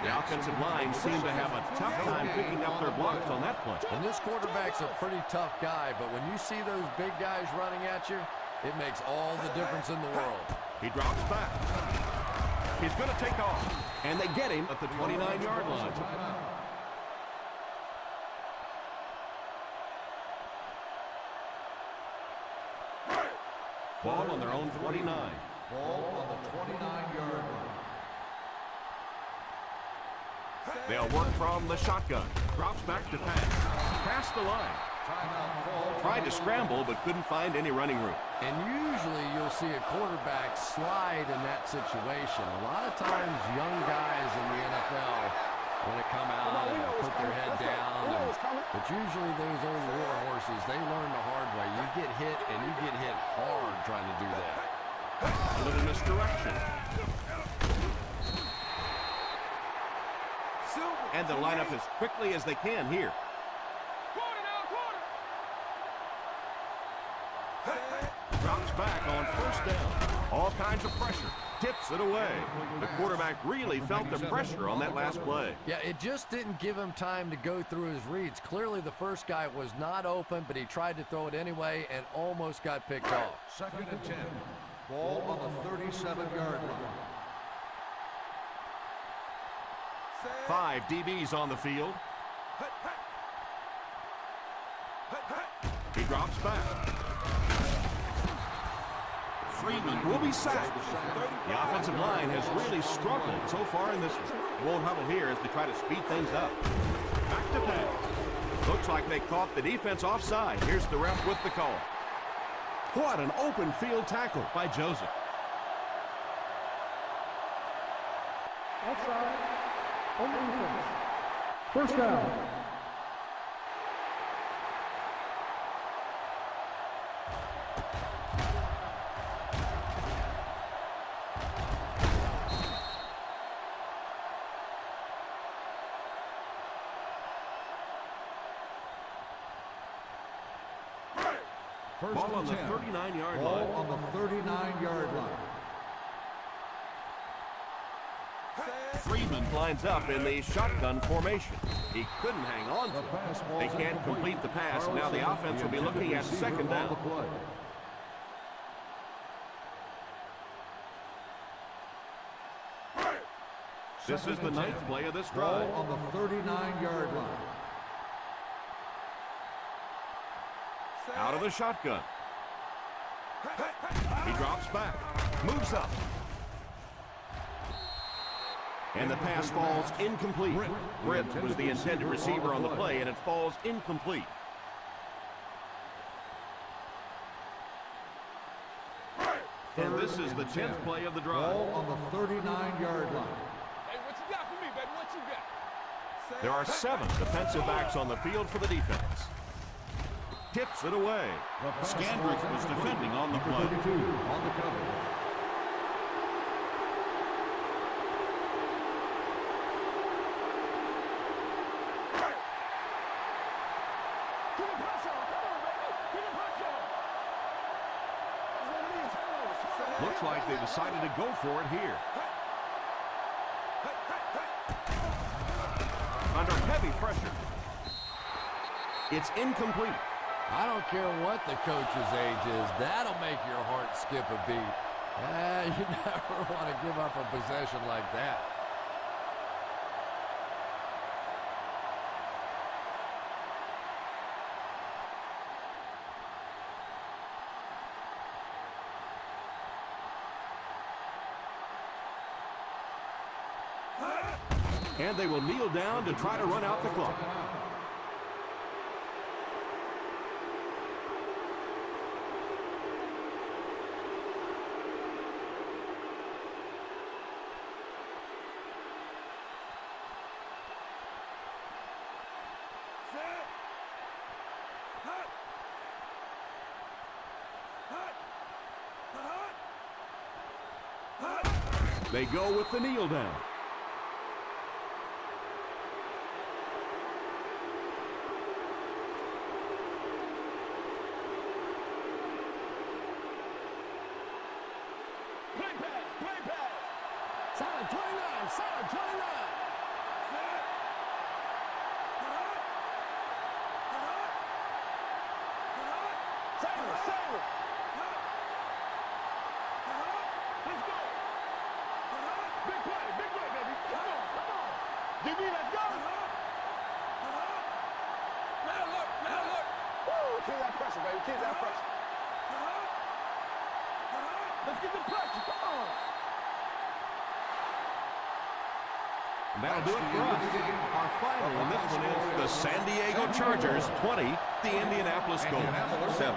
The offensive line seemed to have a tough time picking up their blocks on that play. And this quarterback's a pretty tough guy, but when you see those big guys running at you, it makes all the difference in the world. He drops back. He's going to take off. And they get him at the 29-yard line. Ball on their own 29. Ball on the 29-yard line. They'll work from the shotgun. Drops back to pass. Past the line. Tried to scramble, but couldn't find any running room. And usually you'll see a quarterback slide in that situation. A lot of times young guys in the NFL want to come out and put their head down. But usually those old war horses, they learn the hard way. You get hit, and you get hit hard trying to do that. A little misdirection. And they'll line up as quickly as they can here. Drops back on first down. All kinds of pressure. Tips it away. The quarterback really felt the pressure on that last play. Yeah, it just didn't give him time to go through his reads. Clearly the first guy was not open, but he tried to throw it anyway and almost got picked off. Second and 10. Ball on the 37-yard line. 5 DBs on the field. He drops back. Freeman will be sacked. The offensive line has really struggled so far in this one. Won't huddle here as they try to speed things up. Back to pass. Looks like they caught the defense offside. Here's the ref with the call. What an open field tackle by Joseph. Offside. On the defense. First down. Ball on the 39-yard line. Ball on the 39-yard line. Freeman lines up in the shotgun formation. He couldn't hang on to it. They can't complete the pass. Now the offense will be looking at second down. This is the 9th play of this drive. Ball on the 39-yard line. Out of the shotgun. He drops back. Moves up. And the pass falls incomplete. Brent was the intended receiver on the play, and it falls incomplete. And this is the 10th play of the drive. Ball on the 39-yard line. Hey, what you got for me, baby? What you got? There are 7 defensive backs on the field for the defense. Tips it away. Scandrick was defending on the play. 32 on the cover. Looks like they decided to go for it here. Under heavy pressure. It's incomplete. I don't care what the coach's age is. That'll make your heart skip a beat. You never want to give up a possession like that. And they will kneel down to try to run out the clock. They go with the kneel down. Solid 29, solid 29. Sailor. Let's go. Big play, baby. Come on. Give me, let's go. Now look. Woo, keep that pressure, baby. Keep that pressure. Let's get the pressure. Come on. That'll do it for us. Our final in this one is the San Diego Chargers 20, the Indianapolis Colts 7.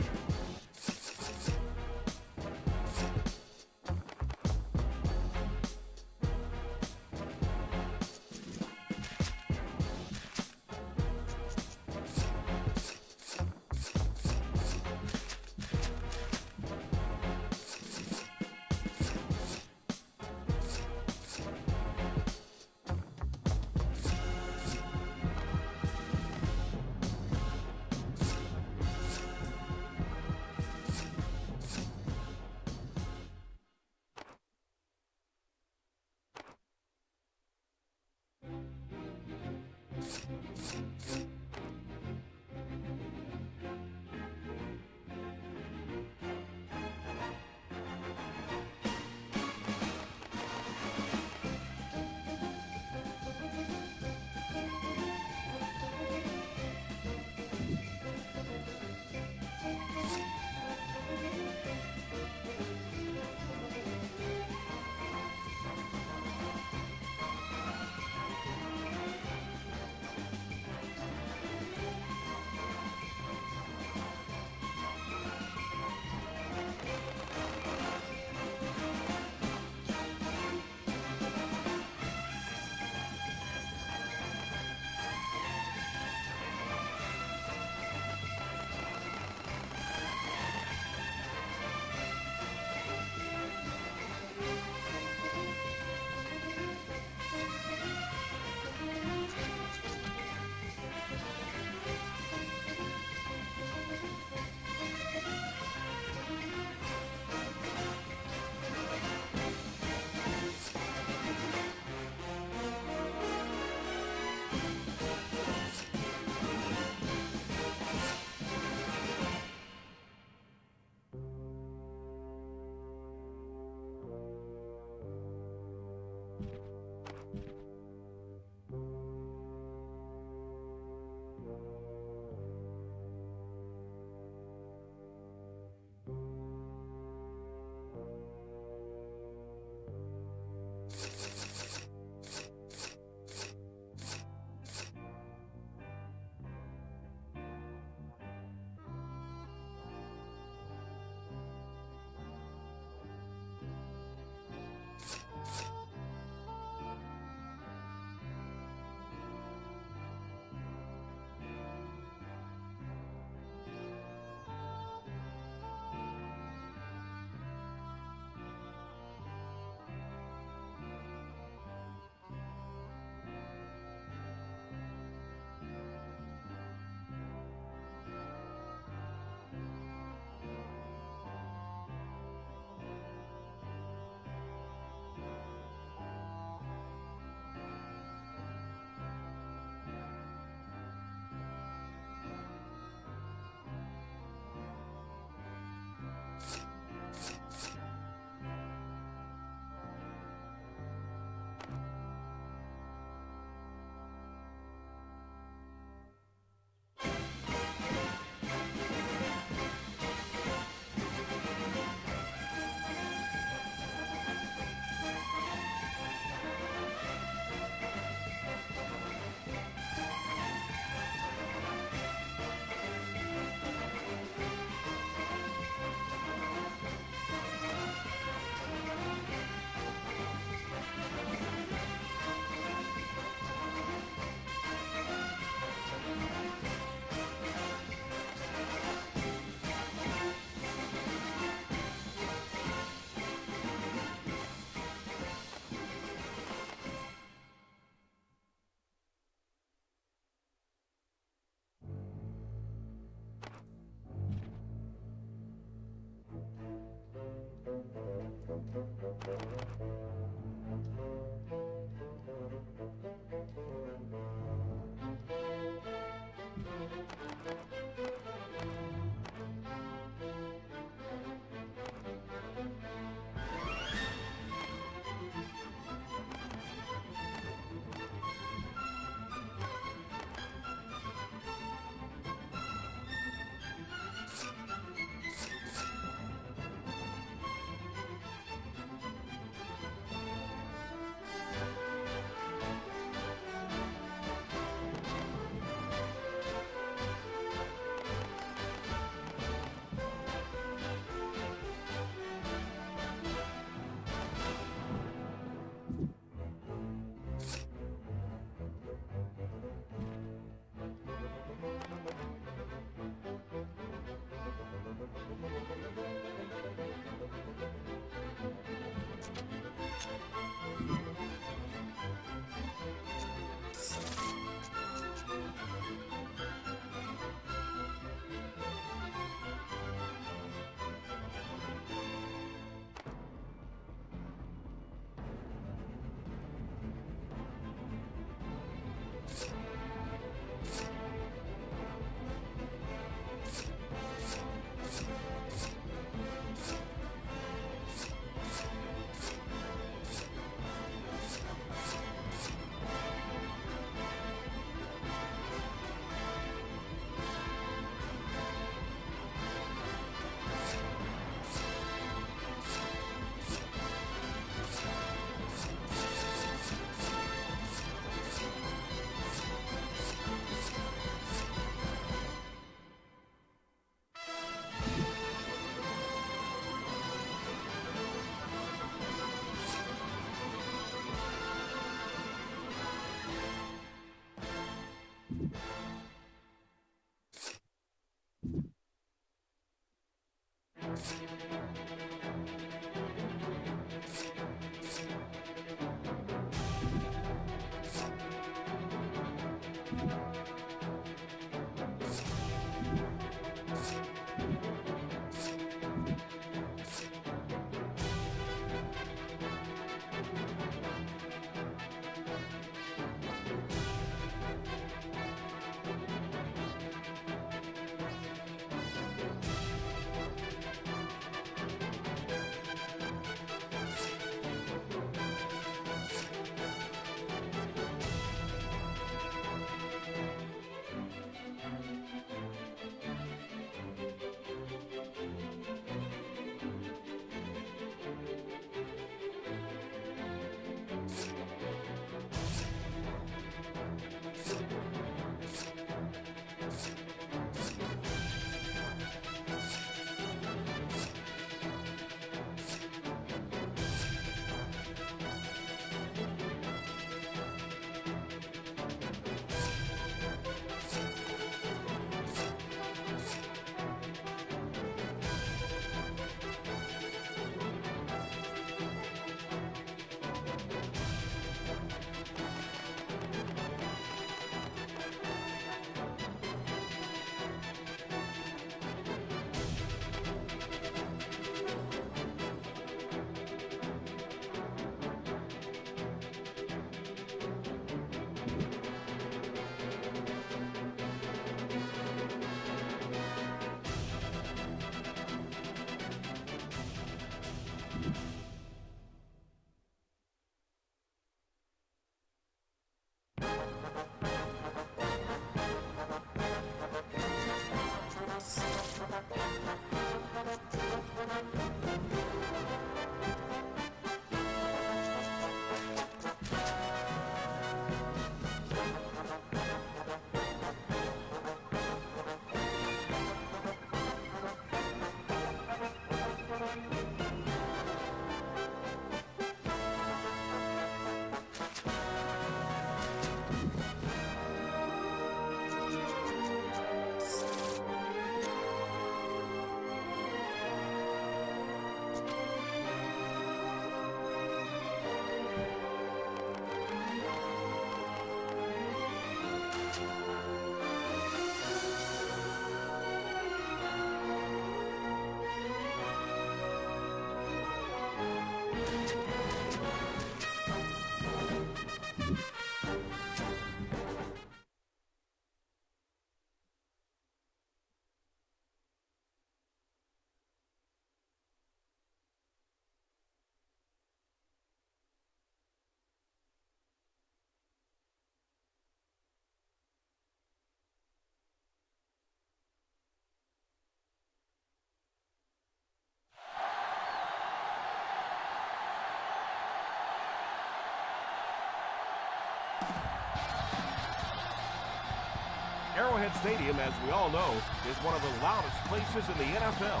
Arrowhead Stadium, as we all know, is one of the loudest places in the NFL.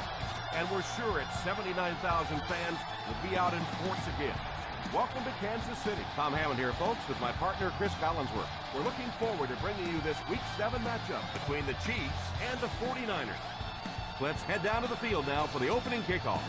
And we're sure its 79,000 fans will be out in force again. Welcome to Kansas City. Tom Hammond here, folks, with my partner, Chris Collinsworth. We're looking forward to bringing you this Week 7 matchup between the Chiefs and the 49ers. Let's head down to the field now for the opening kickoff.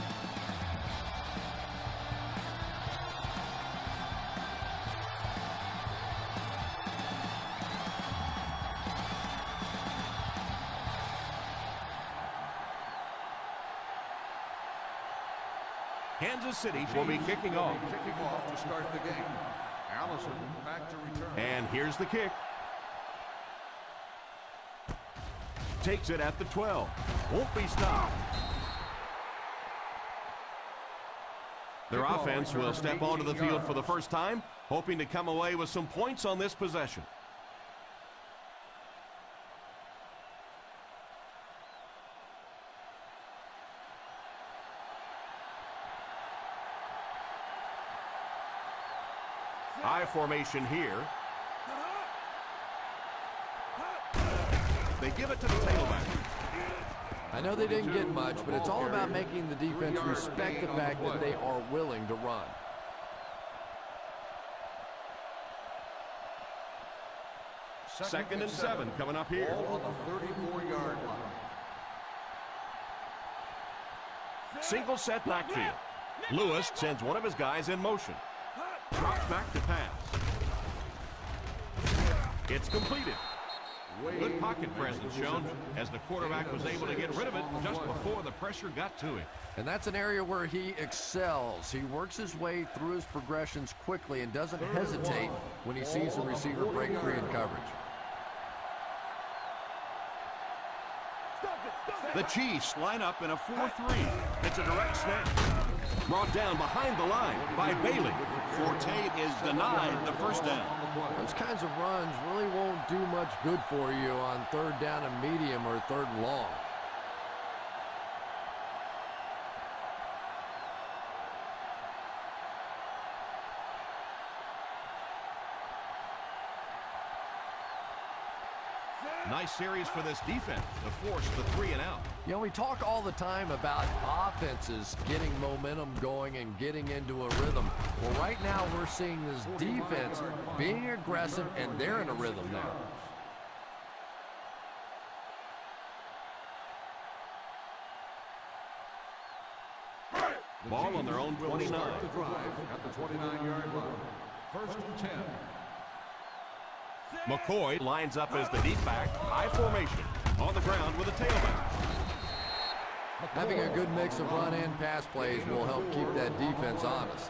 Kansas City will be kicking off. Kicking off to start the game. Allison back to return. And here's the kick. Takes it at the 12. Won't be stopped. Their offense will step onto the field for the first time, hoping to come away with some points on this possession. I formation here. They give it to the tailback. I know they didn't get much, but it's all about making the defense respect the fact that they are willing to run. Second and 7 coming up here. Ball on the 34-yard line. Single set backfield. Lewis sends one of his guys in motion. Drops back to pass. It's completed. Good pocket presence shown as the quarterback was able to get rid of it just before the pressure got to him. And that's an area where he excels. He works his way through his progressions quickly and doesn't hesitate when he sees a receiver break free in coverage. The Chiefs line up in a 4-3. It's a direct snap. Brought down behind the line by Bailey. Forte is denied the first down. Those kinds of runs really won't do much good for you on third down and medium or third and long. Nice series for this defense to force the 3 and out. You know, we talk all the time about offenses getting momentum going and getting into a rhythm. Well, right now we're seeing this defense being aggressive, and they're in a rhythm now. Ball on their own 29. The drive at the 29-yard line. First and 10. McCoy lines up as the deep back, high formation, on the ground with a tailback. Having a good mix of run and pass plays will help keep that defense honest.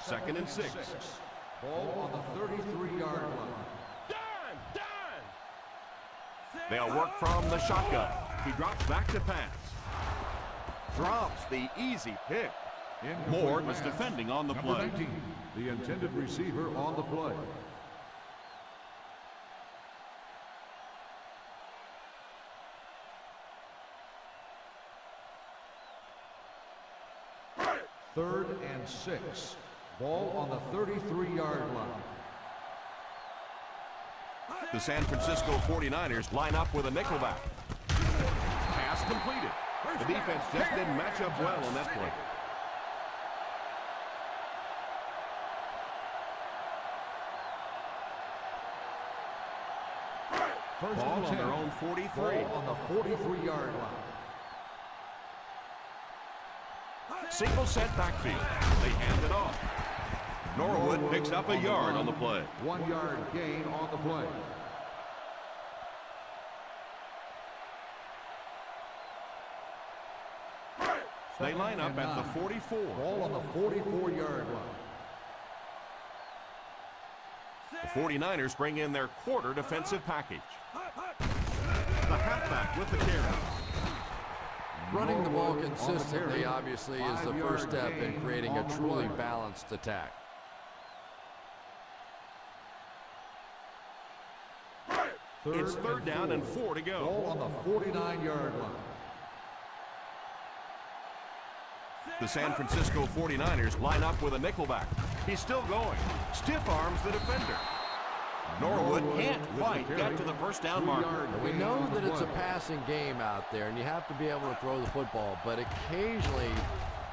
Second and 6. Ball on the 33-yard line. They'll work from the shotgun. He drops back to pass. Drops the easy pick. Moore was defending on the Number play. 19, the intended receiver on the play. Third and 6. Ball on the 33-yard line. The San Francisco 49ers line up with a nickelback. Pass completed. The defense just didn't match up well on that play. Ball on their own 43. Ball on the 43-yard line. Single set backfield. They hand it off. Norwood picks up a yard on the play. 1 yard gain on the play. They line up at the 44. Ball on the 44-yard line. The 49ers bring in their quarter defensive package. The halfback with the carry. Running the ball consistently, obviously, is the first step in creating a truly balanced attack. It's third down and 4 to go. Ball on the 49-yard line. The San Francisco 49ers line up with a nickelback. He's still going. Stiff arms the defender. Norwood can't quite get to the first down marker. We know that it's a passing game out there, and you have to be able to throw the football, but occasionally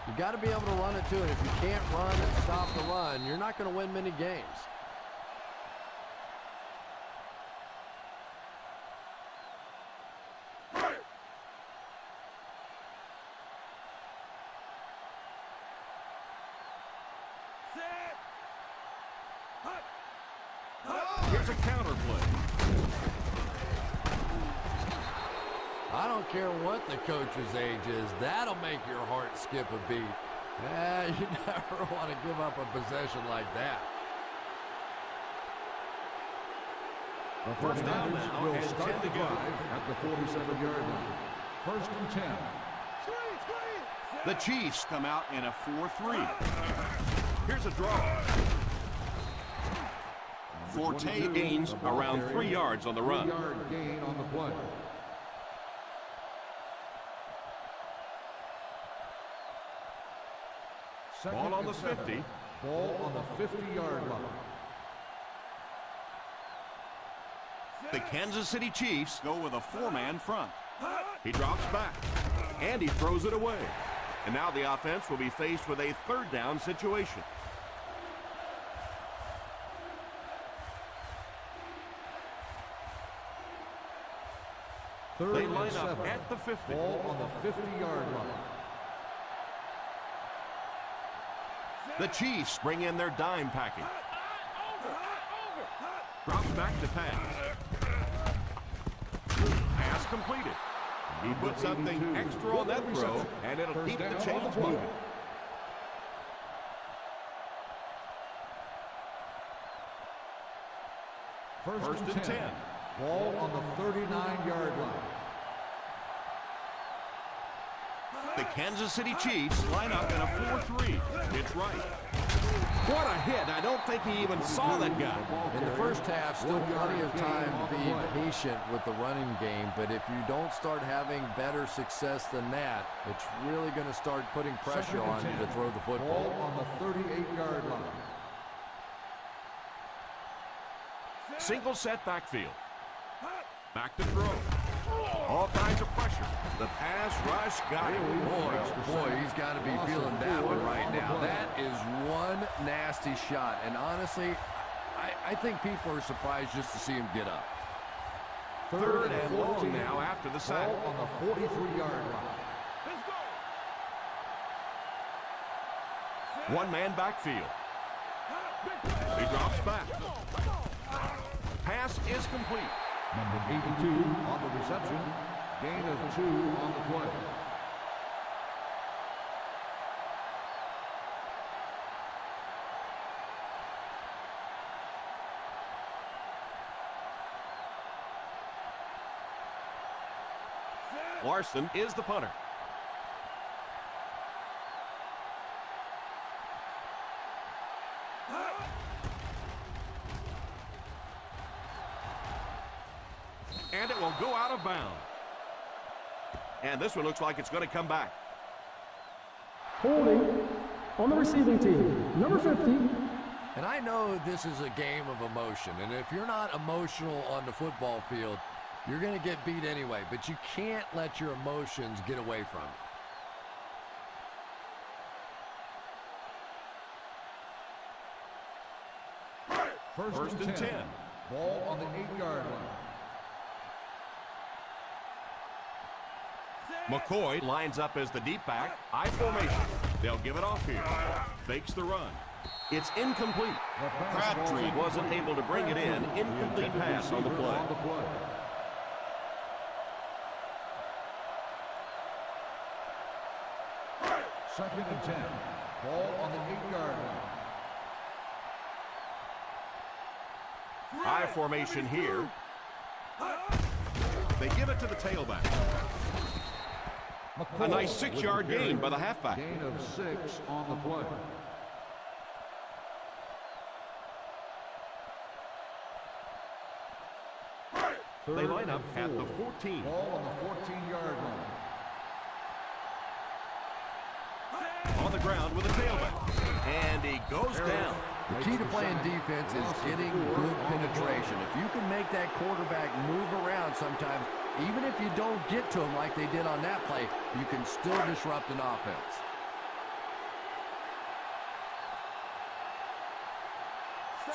you got to be able to run it too, and if you can't run and stop the run, you're not going to win many games. Here's a counter play. I don't care what the coach's age is. That'll make your heart skip a beat. You never want to give up a possession like that. The First down 49ers now, will and start 10 the to go. drive at the 47-yard line. First and 10. The Chiefs come out in a 4-3. Here's a draw. Forte gains around 3 yards on the run. 3-yard gain on the play. Ball on the 50. Ball on the 50-yard line. The Kansas City Chiefs go with a 4-man front. He drops back, and he throws it away. And now the offense will be faced with a third down situation. Third They and line up 7. at the 50. Ball on the 50-yard line. The Chiefs bring in their dime package. Drops back to pass. Pass completed. He puts something extra on that throw, and it'll keep the chains moving. First and 10. Ball on the 39-yard line. The Kansas City Chiefs line up in a 4-3. It's right. What a hit. I don't think he even saw that guy. In the first half, still plenty of time to be patient with the running game, but if you don't start having better success than that, it's really going to start putting pressure on you to throw the football. Ball on the 38-yard line. Single set backfield. Back to throw. All kinds of pressure. The pass rush got him. Boy, he's got to be feeling that one right now. That is one nasty shot, and honestly, I think people are surprised just to see him get up. Third and long now after the sack. Ball on the 43-yard line. One-man backfield. He drops back. Pass is complete. Number 82 on the reception. Gain of 2 on the play. Larson is the punter. And it will go out of bounds. And this one looks like it's going to come back. Holding on the receiving team, number 50. And I know this is a game of emotion, and if you're not emotional on the football field, you're going to get beat anyway, but you can't let your emotions get away from you. First and 10. Ball on the 8-yard line. McCoy lines up as the deep back. I formation. They'll give it off here. Fakes the run. It's incomplete. Crabtree wasn't able to bring it in. Incomplete pass on the play. Second and 10. Ball on the 8-yard line. I formation here. They give it to the tailback. A nice 6-yard gain by the halfback. Gain of 6 on the play. They line up at the 14. Ball on the 14-yard line. on the ground with a tailback. And he goes down. The key to playing defense is getting good penetration. If you can make that quarterback move around sometimes, even if you don't get to him like they did on that play, you can still disrupt an offense.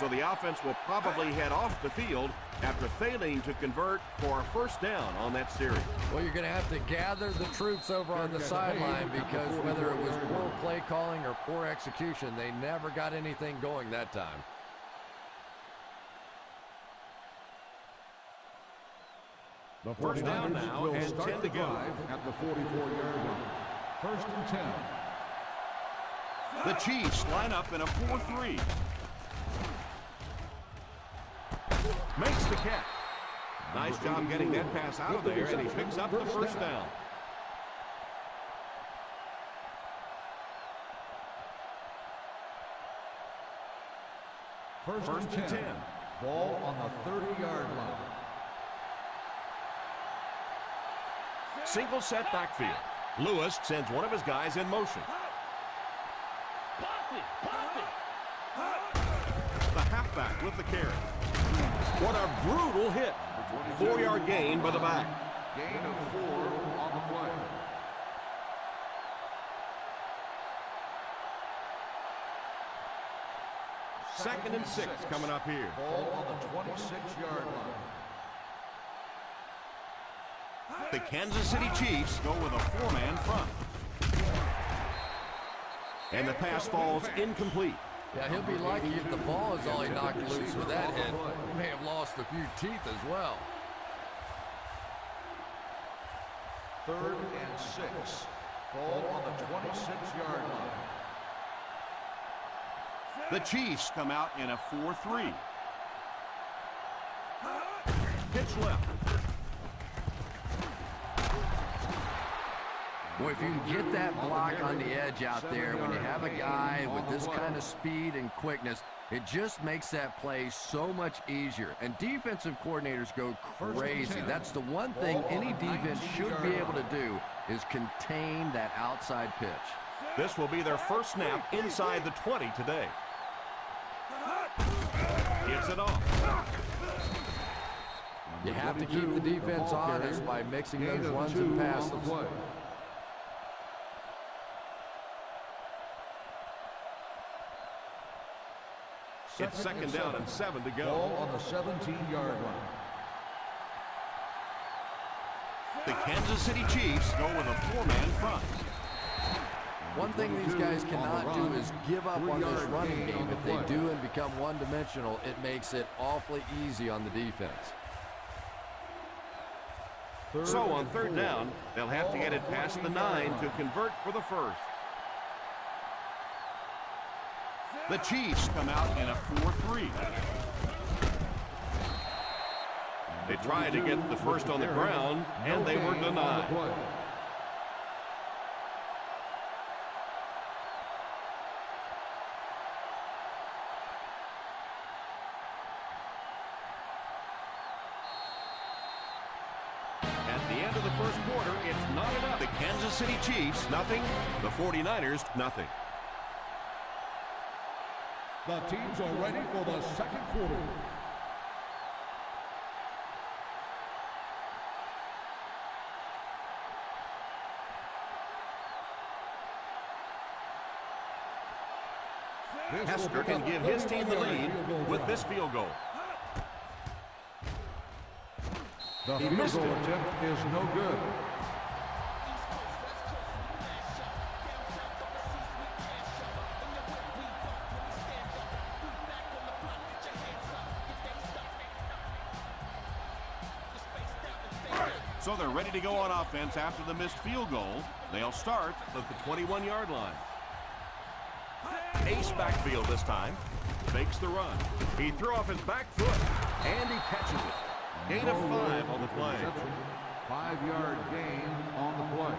So the offense will probably head off the field after failing to convert for a first down on that series. Well, you're going to have to gather the troops over on the sideline because whether it was poor play calling or poor execution, they never got anything going that time. The First down now will and start 10 to the go. drive at the 44-yard line. First and 10. The Chiefs line up in a 4-3. Makes the catch. Nice job getting that pass out of there, and he picks up the first down. First and 10. Ball on the 30-yard line. Single set backfield. Lewis sends one of his guys in motion. The halfback with the carry. What a brutal hit. 4-yard gain by the back. Gain of 4 on the play. Second and 6 coming up here. Ball on the 26-yard line. The Kansas City Chiefs go with a 4-man front. And the pass falls incomplete. Yeah, he'll be lucky if the ball is all he knocked loose with that hit. He may have lost a few teeth as well. Third and 6. Ball on the 26-yard line. The Chiefs come out in a 4-3. Pitch left. Boy, if you can get that block on the edge out there, when you have a guy with this kind of speed and quickness, it just makes that play so much easier. And defensive coordinators go crazy. That's the one thing any defense should be able to do is contain that outside pitch. This will be their first snap inside the 20 today. Gets it off. You have to keep the defense honest by mixing those runs and passes. It's second down and 7 to go. Ball on the 17-yard line. The Kansas City Chiefs go with a 4-man front. One thing these guys cannot do is give up on this running game. If they do and become one-dimensional, it makes it awfully easy on the defense. So on third down, they'll have to get it past the 9 to convert for the first. The Chiefs come out in a 4-3. They tried to get the first on the ground, and they were denied. At the end of the first quarter, it's not enough. The Kansas City Chiefs, nothing. The 49ers, nothing. The teams are ready for the second quarter. Hester can give his team the lead with this field goal. The field goal attempt is no good. So they're ready to go on offense after the missed field goal. They'll start at the 21-yard line. Ace backfield this time. Fakes the run. He threw off his back foot, and he catches it. Gain of 5 on the play. 5-yard gain on the play.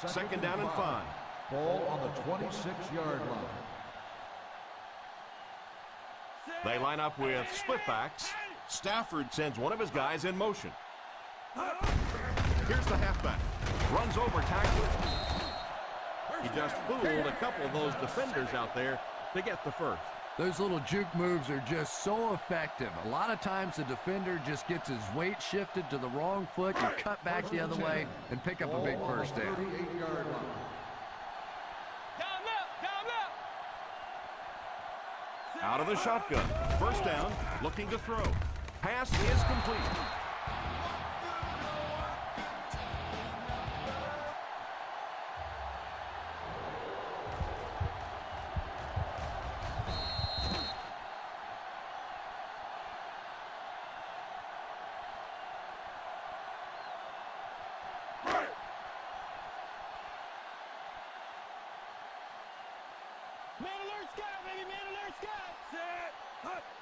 Second down and 5. Ball on the 26-yard line. They line up with split backs. Stafford sends one of his guys in motion. Here's the halfback. Runs over tackler. He just fooled a couple of those defenders out there to get the first. Those little juke moves are just so effective. A lot of times the defender just gets his weight shifted to the wrong foot, you cut back the other way, and pick up a big first down. 38-yard line. Out of the shotgun. First down, looking to throw. Pass is complete.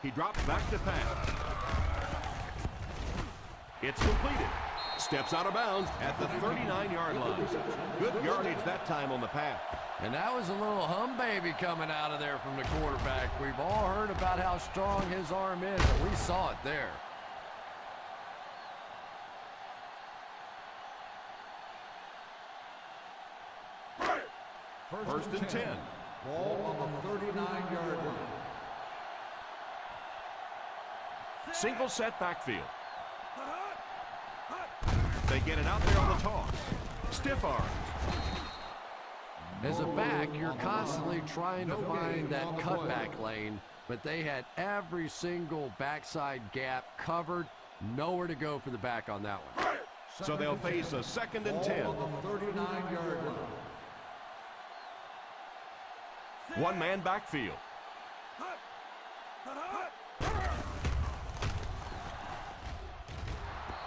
He drops back to pass. It's completed. Steps out of bounds at the 39-yard line. Good yardage that time on the pass. And that was a little hum baby coming out of there from the quarterback. We've all heard about how strong his arm is, and we saw it there. First and 10. Ball on the 39-yard line. Single set backfield. They get it out there on the toss. Stiff arm. As a back, you're constantly trying to find that cutback lane, but they had every single backside gap covered. Nowhere to go for the back on that one. So they'll face a second and 10. Ball on the 39-yard line. One-man backfield.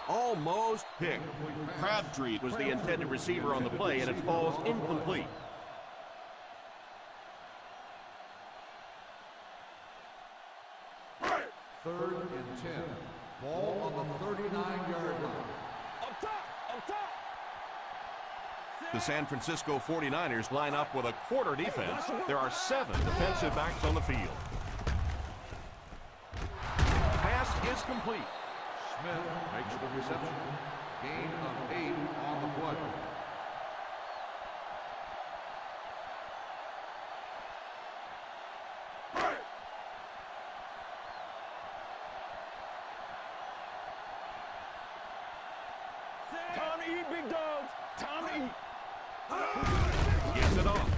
Almost picked. Crabtree was the intended receiver on the play, and it falls incomplete. Third and 10. Ball on the 39-yard line. Up top. The San Francisco 49ers line up with a quarter defense. There are 7 defensive backs on the field. Pass is complete. Smith makes the reception. Gain of 8 on the play. Time to eat, big dogs. Time to eat. Gets it off.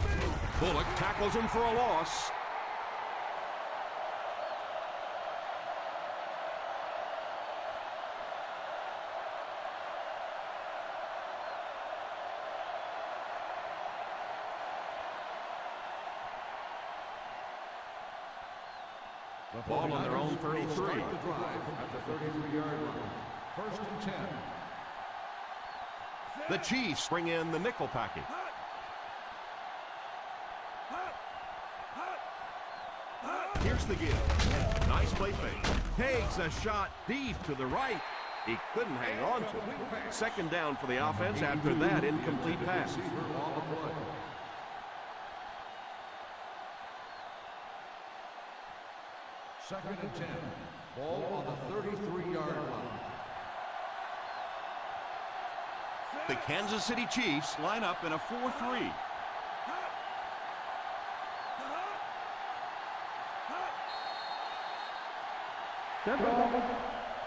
Bullock tackles him for a loss. Ball on their own 33. Start the drive at the 33-yard line. First and 10. The Chiefs bring in the nickel package. Here's the give. Nice play fake. Takes a shot deep to the right. He couldn't hang on to it. Second down for the offense after that incomplete pass. On the play. Second and 10. Ball on the 33-yard line. The Kansas City Chiefs line up in a 4-3. Dead ball.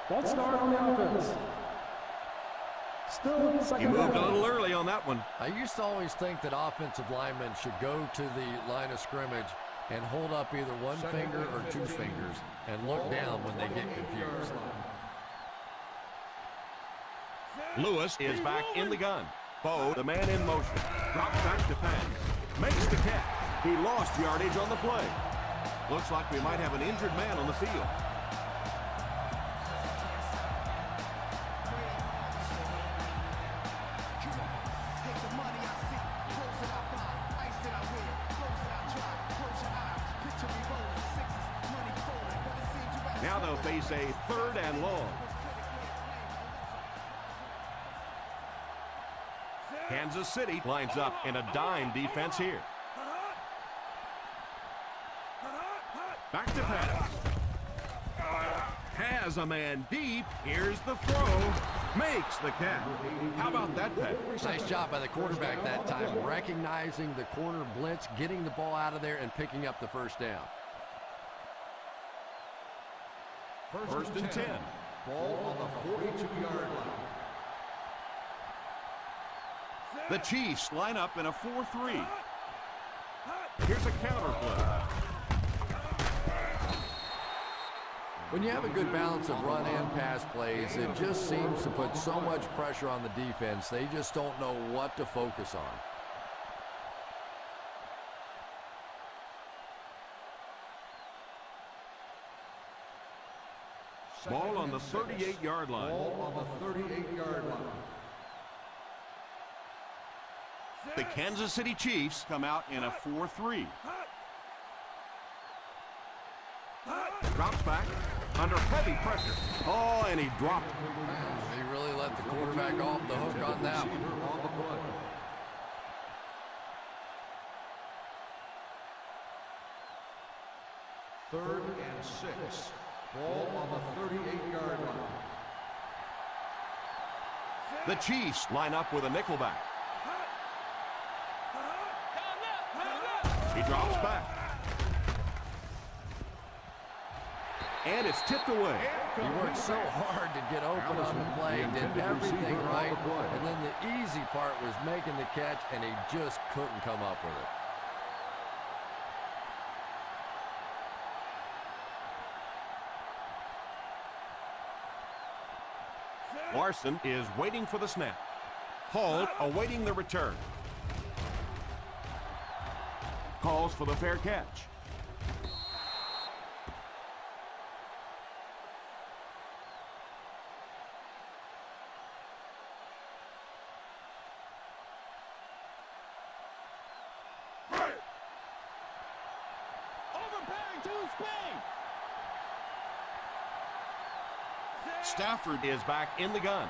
False start on the offense. Still He second moved a down. little early on that one. I used to always think that offensive linemen should go to the line of scrimmage and hold up either one finger or 2 fingers and look down when they get confused. Lewis is back in the gun. Bo, the man in motion, drops back to pass. Makes the catch. He lost yardage on the play. Looks like we might have an injured man on the field. Now they'll face a third and long. Kansas City lines up in a dime defense here. Back to pass. Has has a man deep. Here's the throw. Makes the catch. How about that pass? Nice job by the quarterback that time, recognizing the corner blitz, getting the ball out of there, and picking up the first down. First and 10. Ball on the 42-yard line. The Chiefs line up in a 4-3. Here's a counter play. When you have a good balance of run and pass plays, it just seems to put so much pressure on the defense, they just don't know what to focus on. Ball on the 38-yard line. Ball on the 38-yard line. The Kansas City Chiefs come out in a 4-3. Drops back under heavy pressure. Oh, and he dropped. He really let the quarterback off the hook on that one. On the play. Third and 6. Ball on the 38-yard line. The Chiefs line up with a nickelback. He drops back. And it's tipped away. He worked so hard to get open on the play, did everything right, and then the easy part was making the catch, and he just couldn't come up with it. Larson is waiting for the snap. Hall awaiting the return. Calls for the fair catch. Overpaying to Spain. Stafford is back in the gun.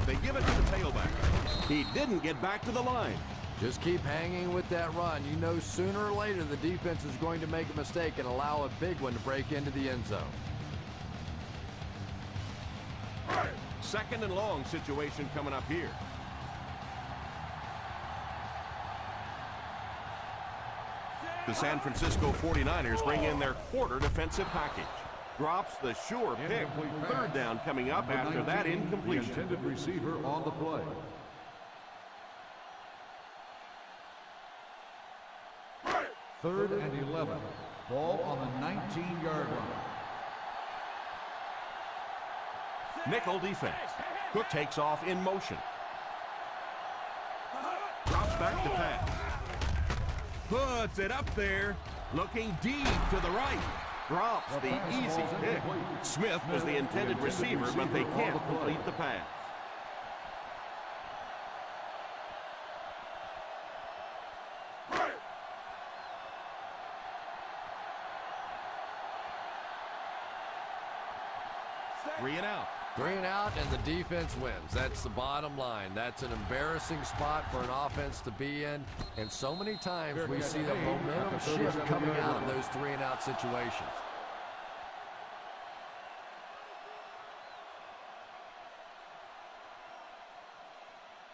They give it to the tailback. He didn't get back to the line. Just keep hanging with that run. You know sooner or later the defense is going to make a mistake and allow a big one to break into the end zone. Second and long situation coming up here. The San Francisco 49ers bring in their quarter defensive package. Drops the sure pick. Third down coming up after that incompletion. The intended receiver on the play. Third and 11. Ball on the 19-yard line. Nickel defense. Cook takes off in motion. Drops back to pass. Puts it up there. Looking deep to the right. Drops the easy pick. Smith was the intended receiver, but they can't complete the pass. Three and out. 3 and out, and the defense wins. That's the bottom line. That's an embarrassing spot for an offense to be in, and so many times we see the momentum shift coming out of those 3 and out situations.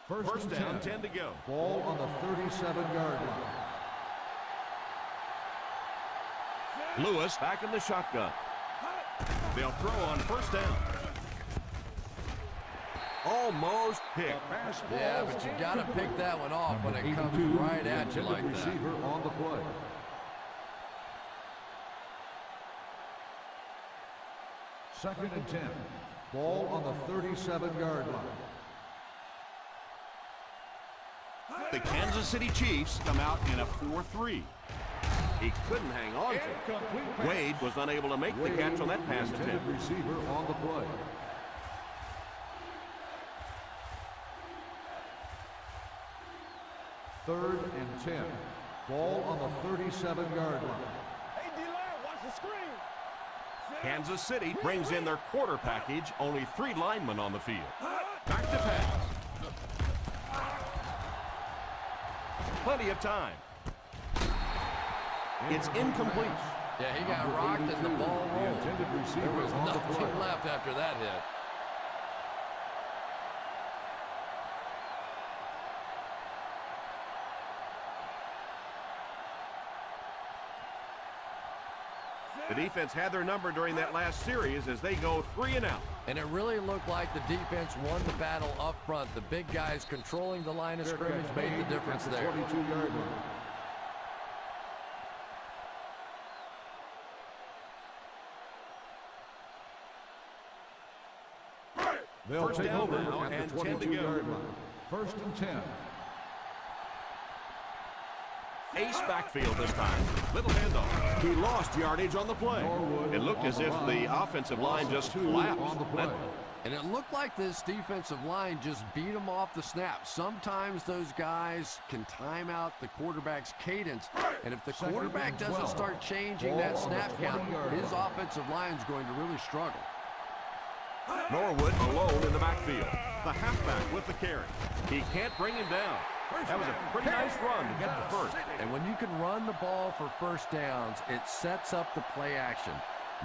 First down, 10 to go. Ball on the 37-yard line. Lewis back in the shotgun. They'll throw on first down. Almost picked. Yeah, but you got to pick that one off when it comes right at you like that. Receiver on the play. Second and 10. Ball on the 37-yard line. The Kansas City Chiefs come out in a 4-3. He couldn't hang on to it. Wade was unable to make the catch on that pass attempt. Receiver on the play. Third and 10. Ball on the 37-yard line. Hey, D-line, watch the screen. Kansas City brings in their quarter package. Only 3 linemen on the field. Back to pass. Plenty of time. It's incomplete. Yeah, he got rocked and the ball rolled. There was nothing left after that hit. The defense had their number during that last series as they go 3 and out. And it really looked like the defense won the battle up front. The big guys controlling the line of scrimmage made the difference there. 22-yard line. They'll First take down over now at and the 10 to go. 22-yard line. First and 10. Ace backfield this time. Little handoff. He lost yardage on the play. It looked as if the offensive line just collapsed. And it looked like this defensive line just beat them off the snap. Sometimes those guys can time out the quarterback's cadence. And if the quarterback doesn't start changing that snap count, his offensive line's going to really struggle. Norwood alone in the backfield. The halfback with the carry. He can't bring him down. That was a pretty nice run to get the first. And when you can run the ball for first downs, it sets up the play action.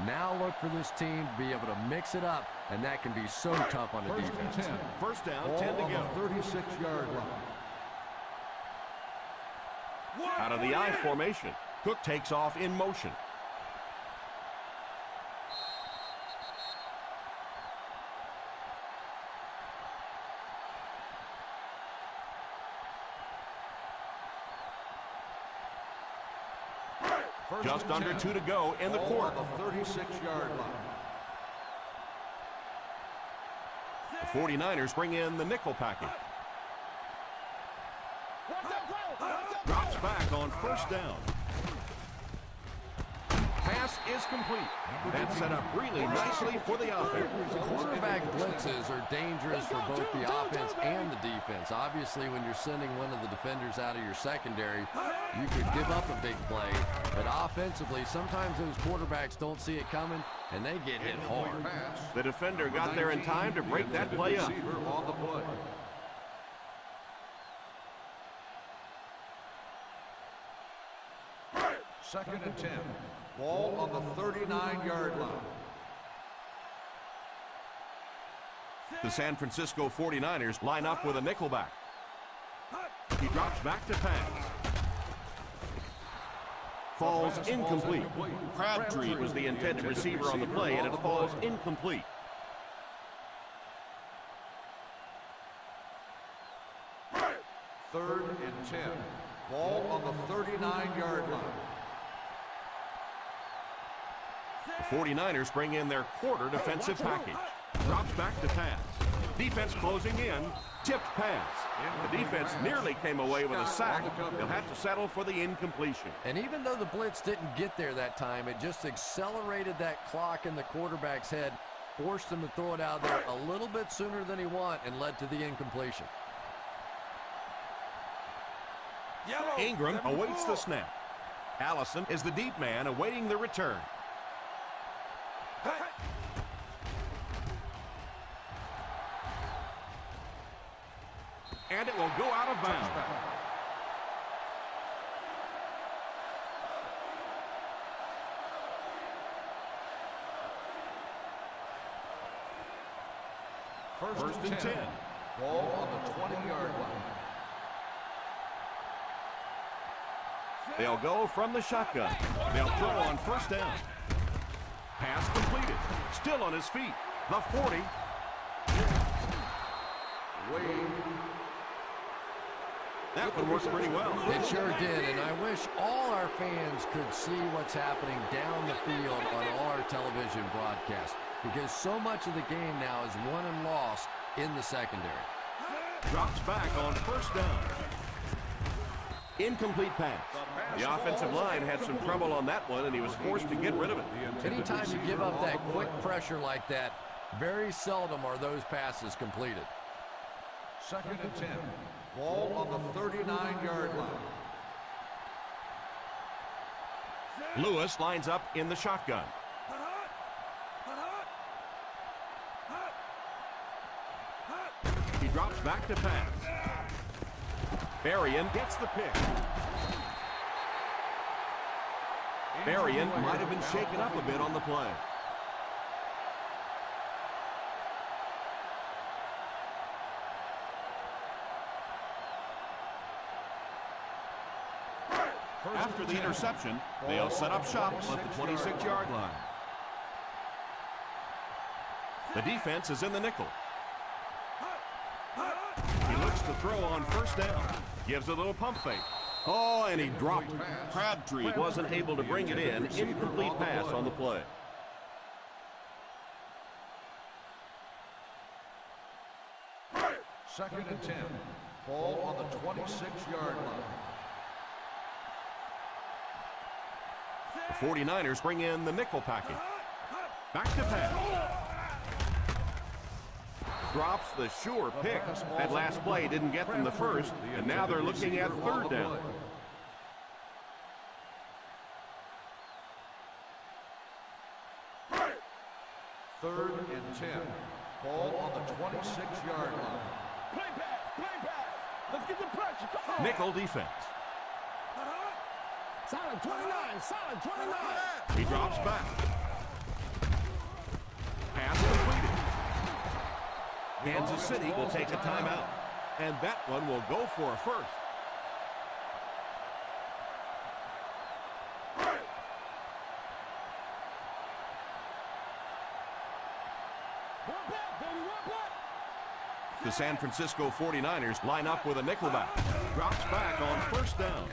Now look for this team to be able to mix it up, and that can be so tough on the defense. First down, 10 to go. 36-yard line. Out of the I formation. Cook takes off in motion. Just under 2 to go in the quarter. The 36-yard line. The 49ers bring in the nickel package. Drops back on first down. Pass is complete. That's set up really nicely for the offense. Quarterback blitzes are dangerous for both the offense and the defense. Obviously, when you're sending one of the defenders out of your secondary, you could give up a big play. But offensively, sometimes those quarterbacks don't see it coming, and they get hit hard. The defender got there in time to break that play up. On the play. Second and 10. Ball on the 39-yard line. The San Francisco 49ers line up with a nickelback. He drops back to pass. Falls incomplete. Crabtree was the intended receiver on the play, and it falls incomplete. Third and 10. Ball on the 39-yard line. The 49ers bring in their quarter defensive package. Drops back to pass. Defense closing in. Tipped pass. The defense nearly came away with a sack. They'll have to settle for the incompletion. And even though the blitz didn't get there that time, it just accelerated that clock in the quarterback's head, forced him to throw it out there a little bit sooner than he wanted, and led to the incompletion. Ingram awaits the snap. Allison is the deep man awaiting the return. And it will go out of bounds. First and 10. Ball on the 20-yard line. They'll go from the shotgun. They'll throw on first down. Pass completed. Still on his feet. The 40. That one worked pretty well. It sure did, and I wish all our fans could see what's happening down the field on all our television broadcasts, because so much of the game now is won and lost in the secondary. Drops back on first down. Incomplete pass. The offensive line had some trouble on that one, and he was forced to get rid of it. Anytime you give up that quick pressure like that, very seldom are those passes completed. Second and 10. Ball on the 39-yard line. Lewis lines up in the shotgun. He drops back to pass. Berrien gets the pick. Berrien might have been shaken up a bit on the play. After the interception, they'll set up shop at the 26-yard line. The defense is in the nickel. He looks to throw on first down. Gives a little pump fake. Oh, and he dropped it. Crabtree wasn't able to bring it in. Incomplete pass on the play. Second and 10. Ball on the 26-yard line. The 49ers bring in the nickel package. Back to pass. Drops the sure pick. That last play didn't get them the first, and now they're looking at third down. Third and 10. Ball on the 26-yard line. Play pass. Let's get the pressure. Come on. Nickel defense. Solid 29. He drops back. Pass completed. Kansas City will take a timeout, and that one will go for a first. The San Francisco 49ers line up with a nickelback. Drops back on first down.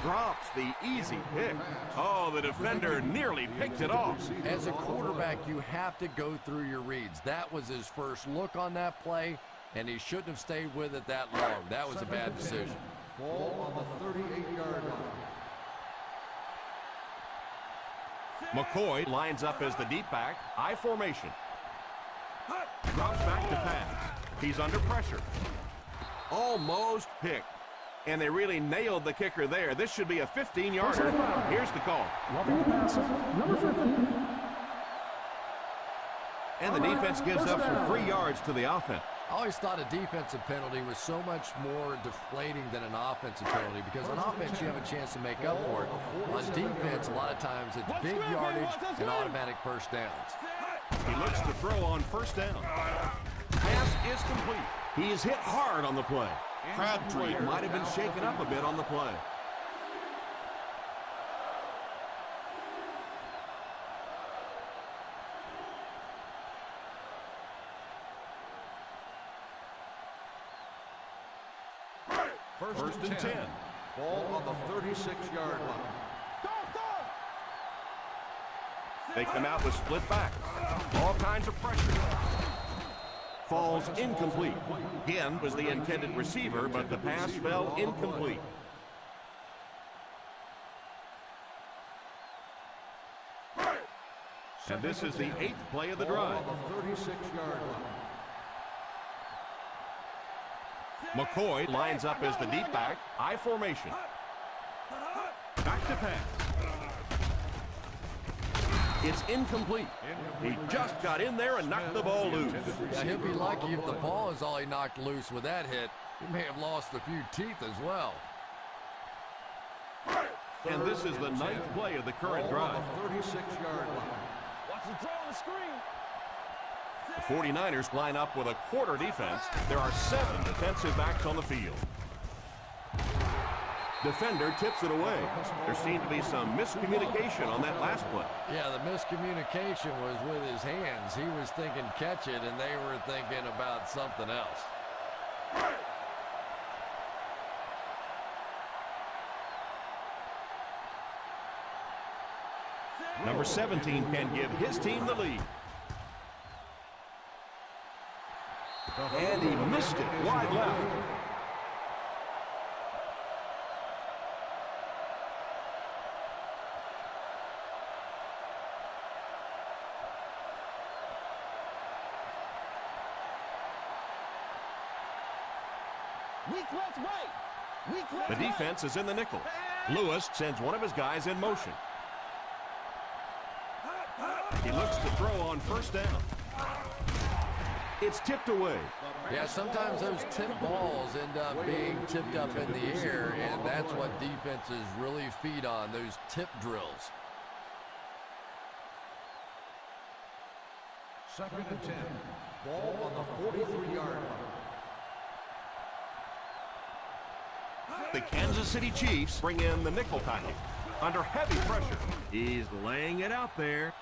Drops the easy pick. Oh, the defender nearly picked it off. As a quarterback, you have to go through your reads. That was his first look on that play, and he shouldn't have stayed with it that long. That was a bad decision. Ball on the 38-yard line. McCoy lines up as the deep back. I formation. Drops back to pass. He's under pressure. Almost picked. And they really nailed the kicker there. This should be a 15-yarder. Here's the call. Roughing the passer, number 50. And the defense gives up some free yards to the offense. I always thought a defensive penalty was so much more deflating than an offensive penalty, because on offense you have a chance to make up for it. On defense, a lot of times it's big yardage and automatic first downs. He looks to throw on first down. Pass is complete. He is hit hard on the play. Crabtree might have been shaken up a bit on the play. First and 10. Ball on the 36-yard line. They come out with split backs. All kinds of pressure. Falls incomplete. Again was the intended receiver, but the pass fell incomplete. And this is the 8th play of the drive. Ball on the 36-yard line. McCoy lines up as the deep back. I formation. Back to pass. It's incomplete. He just got in there and knocked the ball loose. Yeah, he'll be lucky if the ball is all he knocked loose with that hit. He may have lost a few teeth as well. And this is the 9th play of the current drive. Ball on the 36-yard line. Watch the throw on the screen. The 49ers line up with a quarter defense. There are 7 defensive backs on the field. Defender tips it away. There seemed to be some miscommunication on that last play. Yeah, the miscommunication was with his hands. He was thinking catch it, and they were thinking about something else. Number 17 can give his team the lead. And he missed it wide left. The defense is in the nickel. Lewis sends one of his guys in motion. He looks to throw on first down. It's tipped away. Yeah, sometimes those tip balls end up being tipped up in the air, and that's what defenses really feed on, those tip drills. 2nd and 10. Ball on the 43-yard line. The Kansas City Chiefs bring in the nickel package. Under heavy pressure, he's laying it out there.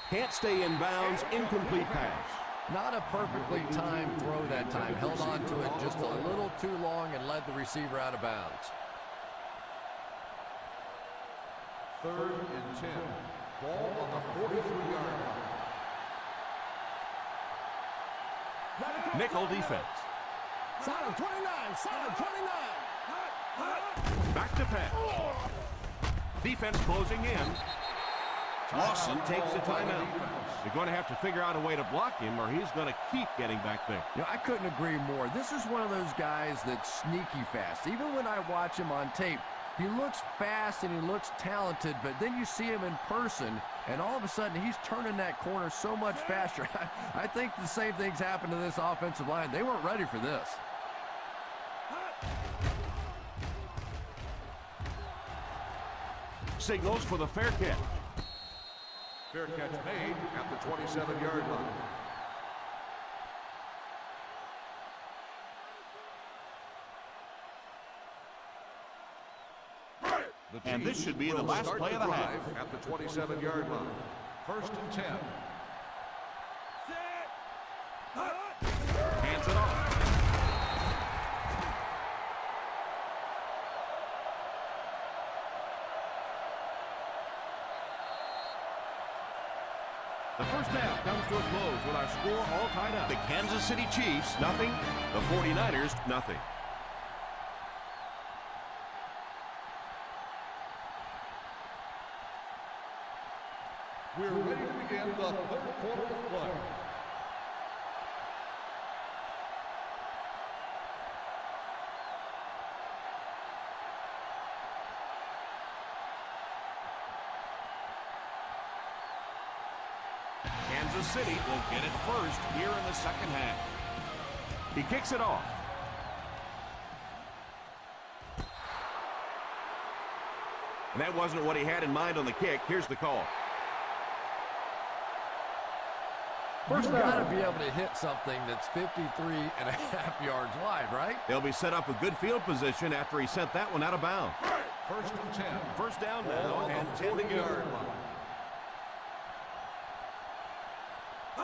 Can't stay in bounds, incomplete pass. Not a perfectly timed throw that time. Held on to it just a little too long and led the receiver out of bounds. 3rd and 10. Ball on the 43-yard line. Nickel defense. Solid 29, solid 29. Back to pass. Defense closing in. Lawson takes the timeout. They're going to have to figure out a way to block him or he's going to keep getting back there. You know, I couldn't agree more. This is one of those guys that's sneaky fast. Even when I watch him on tape, he looks fast and he looks talented, but then you see him in person, and all of a sudden he's turning that corner so much faster. I think the same thing's happened to this offensive line. They weren't ready for this. Signals for the fair catch. Fair catch made at the 27-yard line. And this should be the last play of the half. At the 27-yard line. 1st and 10. Hands it off. The first half comes to a close with our score all tied up. The Kansas City Chiefs, nothing. The 49ers, nothing. We're ready to begin the 3rd quarter of play. Kansas City will get it first here in the second half. He kicks it off. And that wasn't what he had in mind on the kick. Here's the call. First, you got to be able to hit something that's 53.5 yards wide, right? They'll be set up with good field position after he sent that one out of bounds. 1st and 10. First down now and 10 to go.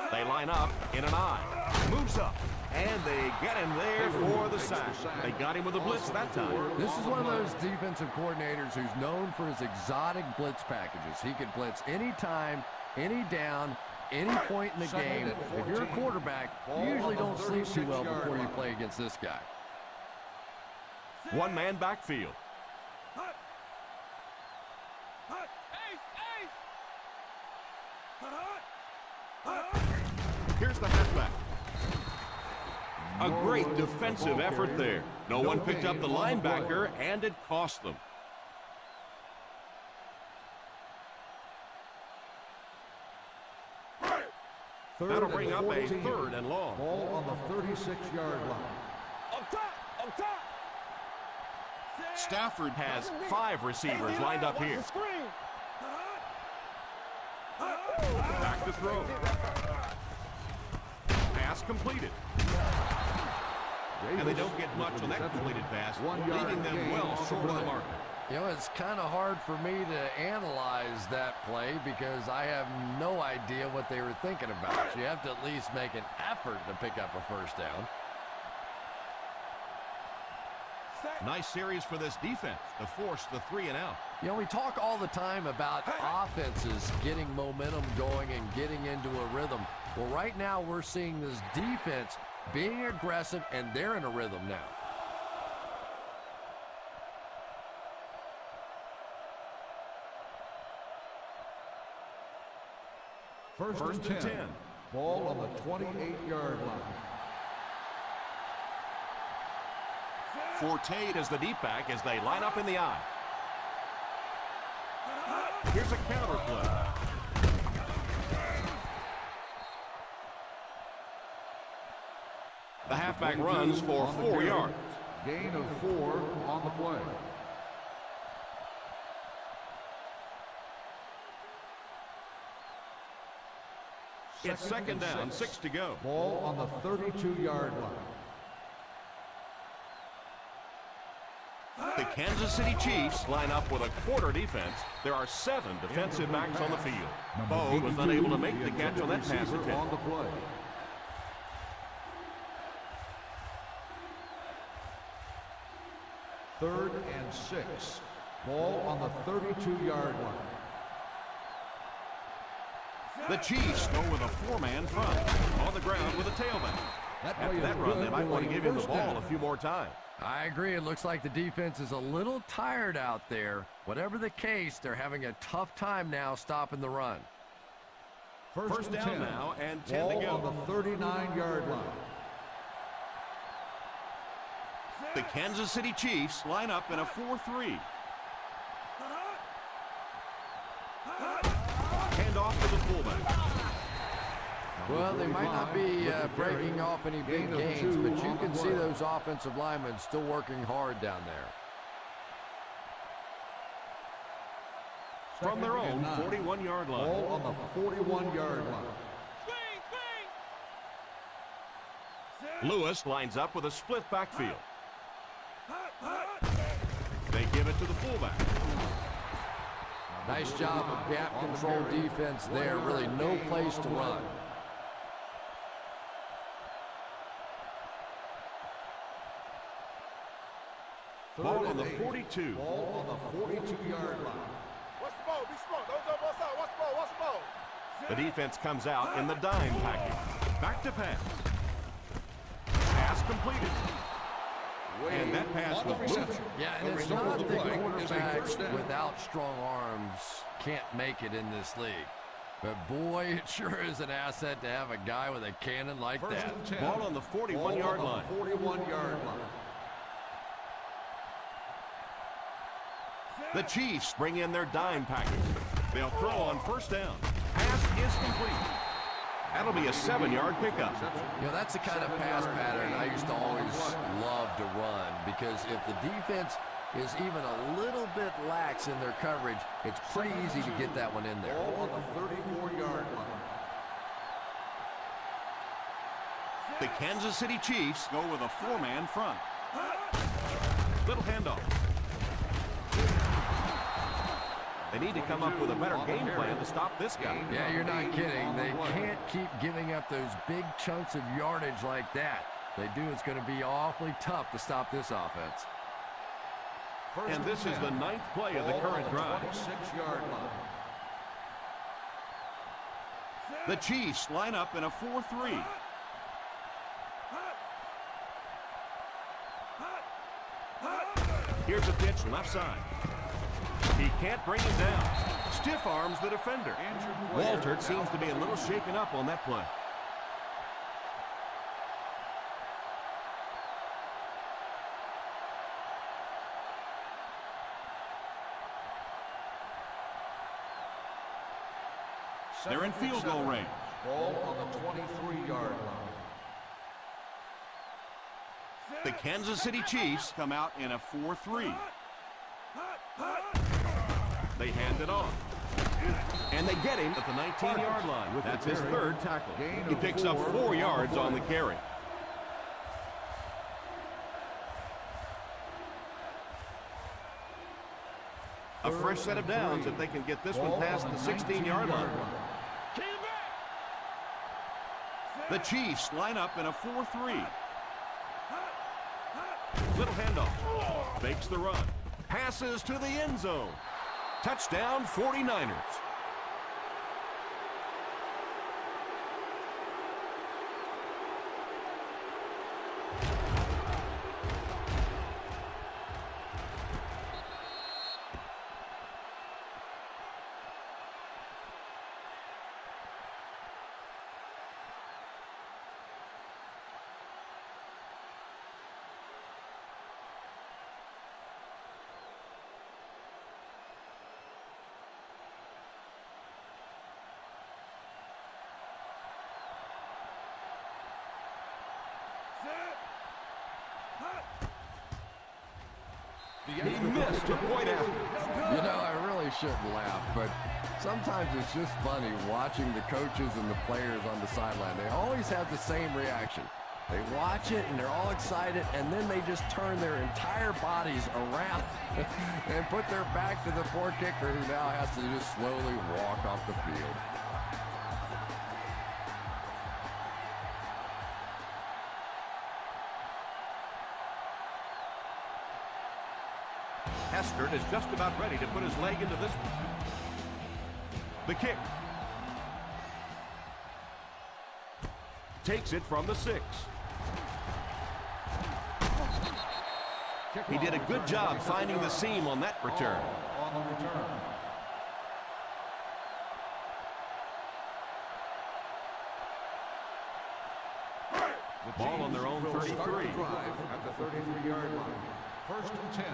They line up in an eye. Moves up. And they get him there for the sack. They got him with a blitz that time. This is one of those defensive coordinators who's known for his exotic blitz packages. He can blitz anytime, any down, any point in the game. If you're a quarterback, you usually don't sleep too well before you play against this guy. One-man backfield. Here's the halfback. A great defensive effort there. No one picked up the linebacker, and it cost them. That'll bring up a 3rd and long. Ball on the 36-yard line. Up top! Up top! Stafford has 5 receivers lined up here. Back to throw. Pass completed. And they don't get much on that completed pass, leaving them well short of the mark. You know, it's kind of hard for me to analyze that play because I have no idea what they were thinking about. You have to at least make an effort to pick up a first down. Nice series for this defense to force the 3 and out. You know, we talk all the time about offenses getting momentum going and getting into a rhythm. Well, right now we're seeing this defense being aggressive, and they're in a rhythm now. First and 10. Ball on the 28-yard line. Forte does the deep back as they line up in the eye. Here's a counter play. The halfback runs for 4 yards. Gain of 4 on the play. It's second down, 6 to go. Ball on the 32-yard line. The Kansas City Chiefs line up with a quarter defense. There are 7 defensive backs on the field. Bo was unable to make the catch on that pass attempt. On the play. Third and 6. Ball on the 32-yard line. The Chiefs go with a 4-man front. On the ground with a tailback. After that run, they might want to give him the ball a few more times. I agree. It looks like the defense is a little tired out there. Whatever the case, they're having a tough time now stopping the run. First down 10. now and 10 Ball to go. on the 39-yard line. The Kansas City Chiefs line up in a 4-3. Hand off to the fullback. Well, they might not be breaking off any big gains, but you can see those offensive linemen still working hard down there. From their own 41-yard line. Ball on the 41-yard line. Lewis lines up with a split backfield. They give it to the fullback. Nice job of gap control defense there. Really no place to run. Ball on the 42. Ball on the 42-yard line. Watch the ball. Be smart. Don't go both sides. Watch the ball. Watch the ball. The defense comes out in the dime package. Back to pass. Pass completed. And that pass was moved. Yeah, and it's not that quarterbacks without strong arms can't make it in this league. But boy, it sure is an asset to have a guy with a cannon like that. Ball on the 41-yard line. 41-yard line. The Chiefs bring in their dime package. They'll throw on first down. Pass is complete. That'll be a 7-yard pickup. You know, that's the kind of pass pattern I used to always love to run, because if the defense is even a little bit lax in their coverage, it's pretty easy to get that one in there. Ball on the 34-yard line. The Kansas City Chiefs go with a 4-man front. Little handoff. They need to come up with a better game plan to stop this guy. Yeah, you're not kidding. They can't keep giving up those big chunks of yardage like that. If they do, it's going to be awfully tough to stop this offense. And this is the 9th play of the current drive. 26-yard line. The Chiefs line up in a 4-3. Here's a pitch left side. He can't bring him down. Stiff arms the defender. Walter seems to be a little shaken up on that play. They're in field goal range. Ball on the 23-yard line. The Kansas City Chiefs come out in a 4-3. They hand it off. And they get him at the 19-yard line. That's his 3rd tackle. He picks up 4 yards on the carry. A fresh set of downs if they can get this one past the 16-yard line. The Chiefs line up in a 4-3. Little handoff. Fakes the run. Passes to the end zone. Touchdown 49ers. He missed a point after. You know, I really shouldn't laugh, but sometimes it's just funny watching the coaches and the players on the sideline. They always have the same reaction. They watch it, and they're all excited, and then they just turn their entire bodies around and put their back to the poor kicker, who now has to just slowly walk off the field. Hestert is just about ready to put his leg into this one. The kick. Takes it from the 6. He did a good job finding the seam on that return. On the return. The Ball on their own will 33. start the drive at the 33-yard line. First and 10.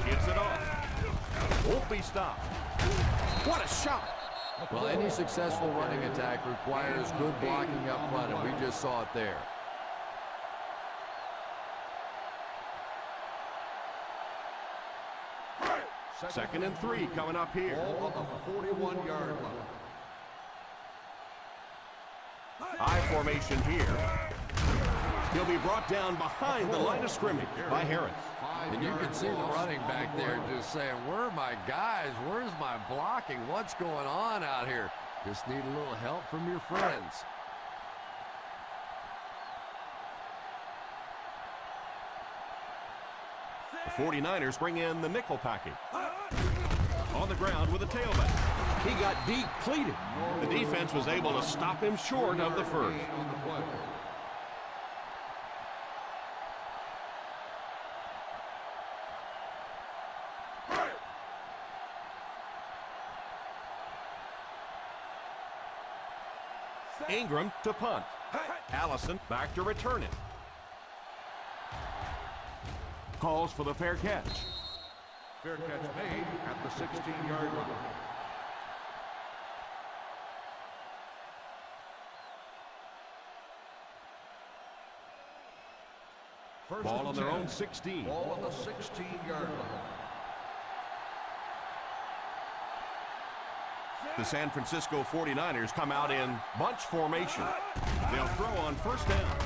Gets it off. Won't be stopped. What a shot! Well, any successful running attack requires good blocking up front, and we just saw it there. Second and 3 coming up here. Ball on the 41-yard line. I formation here. He'll be brought down behind the line of scrimmage by Harris. And you can see the running back there just saying, where are my guys? Where's my blocking? What's going on out here? Just need a little help from your friends. The 49ers bring in the nickel package. On the ground with a tailback. He got depleted. The defense was able to stop him short of the first. On the play. Ingram to punt. Allison back to return it. Calls for the fair catch. Fair catch made at the 16-yard line. First Ball and on their 10. own 16. Ball on the 16-yard line. The San Francisco 49ers come out in bunch formation. They'll throw on first down.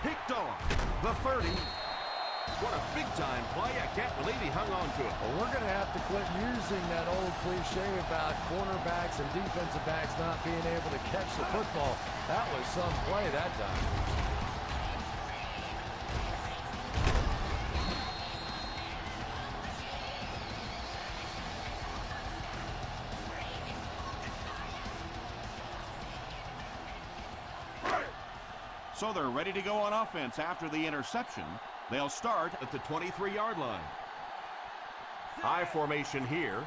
Picked off the 30. What a big-time play. I can't believe he hung on to it. Well, we're going to have to quit using that old cliche about cornerbacks and defensive backs not being able to catch the football. That was some play that time. So they're ready to go on offense after the interception. They'll start at the 23-yard line. I formation here.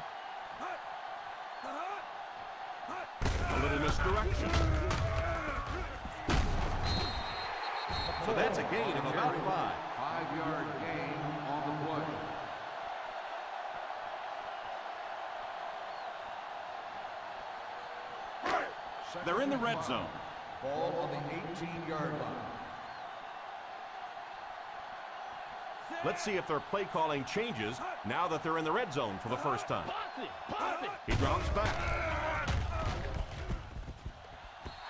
A little misdirection. So that's a gain of about 5. 5-yard gain on the play. They're in the red zone. Ball on the 18-yard line. Let's see if their play calling changes now that they're in the red zone for the first time. He drops back.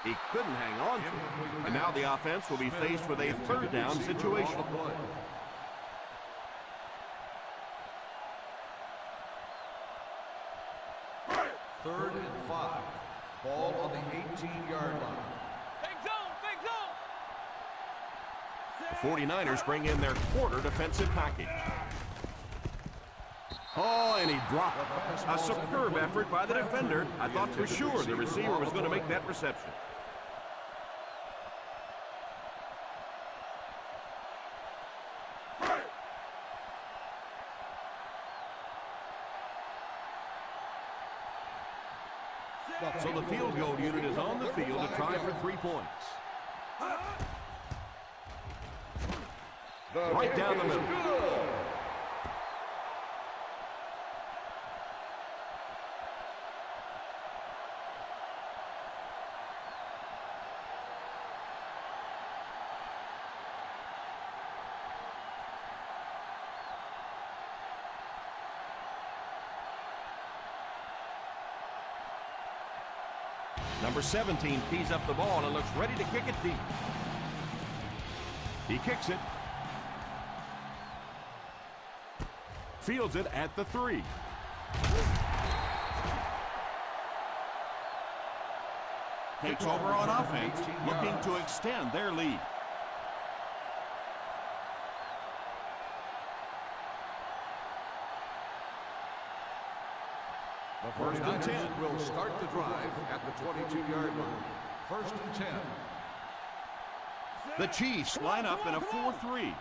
He couldn't hang on to it. And now the offense will be faced with a third down situation. Third and 5. Ball on the 18-yard line. The 49ers bring in their quarter defensive package. Oh, and he dropped it. A superb effort by the defender. I thought for sure the receiver was going to make that reception. So the field goal unit is on the field to try for 3 points. Right down the middle. Number 17 tees up the ball and looks ready to kick it deep. He kicks it. Fields it at the 3. Takes over on offense, looking to extend their lead. The 49ers will start the drive at the 22-yard line. 1st and 10. The Chiefs line up in a 4-3.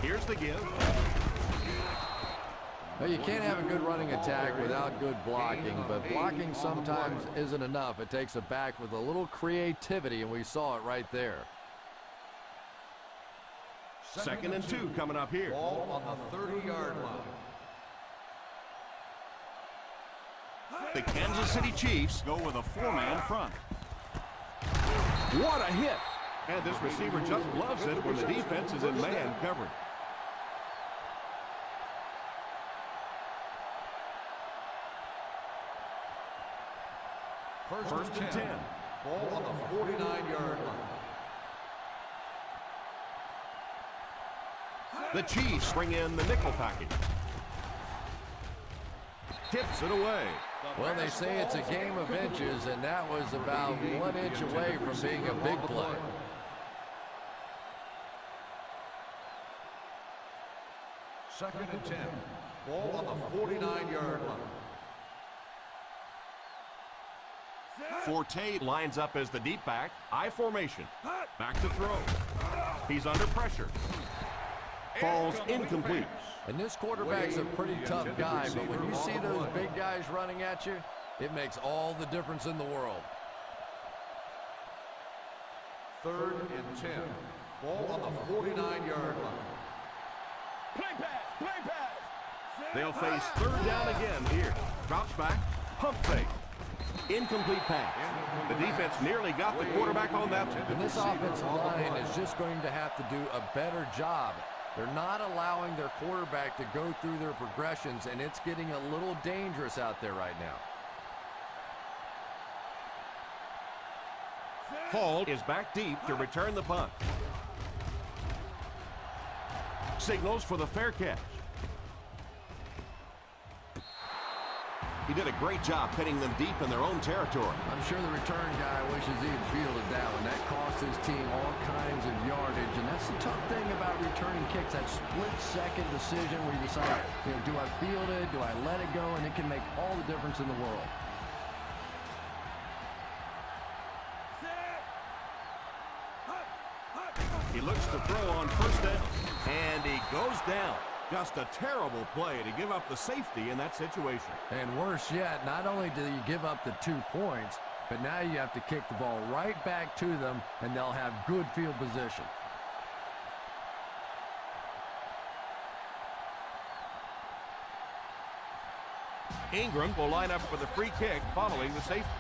Here's the give. Well, you can't have a good running attack without good blocking, but blocking sometimes isn't enough. It takes a back with a little creativity, and we saw it right there. 2nd and 2 coming up here. Ball on the 30-yard line. The Kansas City Chiefs go with a 4-man front. What a hit! And this receiver just loves it when the defense is in man coverage. First and 10. Ball on the 49-yard line. The Chiefs bring in the nickel package. Tips it away. Well, they say it's a game of inches, and that was about 1 inch away from being a big play. Second and 10. Ball on the 49-yard line. Forte lines up as the deep back. I formation. Back to throw. He's under pressure. Falls incomplete. And this quarterback's a pretty tough guy, but when you see those big guys running at you, it makes all the difference in the world. 3rd and 10. Ball on the 49-yard line. Play pass, play pass. They'll face 3rd down again here. Drops back. Pump fake. Incomplete pass. The defense nearly got the quarterback on that one. And this offensive line is just going to have to do a better job. They're not allowing their quarterback to go through their progressions, and it's getting a little dangerous out there right now. Hall is back deep to return the punt. Signals for the fair catch. He did a great job hitting them deep in their own territory. I'm sure the return guy wishes he had fielded that one. That cost his team all kinds of yardage, and that's the tough thing about returning kicks, that split-second decision where you decide, do I field it, do I let it go, and it can make all the difference in the world. He looks to throw on 1st down, and he goes down. Just a terrible play to give up the safety in that situation. And worse yet, not only do you give up the 2 points, but now you have to kick the ball right back to them, and they'll have good field position. Ingram will line up for the free kick following the safety.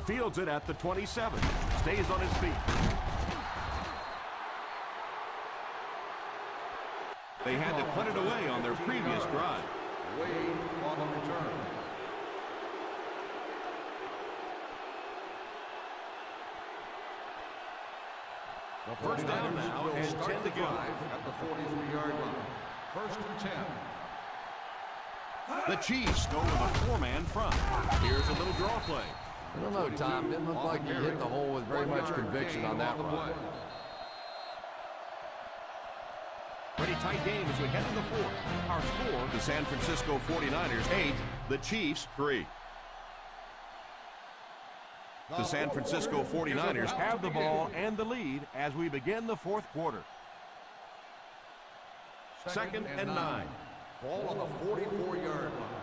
Fields it at the 27. Stays on his feet. They had to punt it away on their previous drive. Wade on the return. The 1st down now and 10 to go. At the 43-yard line. 1st and 10. The Chiefs go with a 4-man front. Here's a little draw play. I don't know, Tom. Didn't look like he hit the hole with very much conviction on that run. Pretty tight game as we head to the 4th. Our score, the San Francisco 49ers 8, the Chiefs 3. The San Francisco 49ers have the ball and the lead as we begin the 4th quarter. 2nd and 9. Ball on the 44-yard line.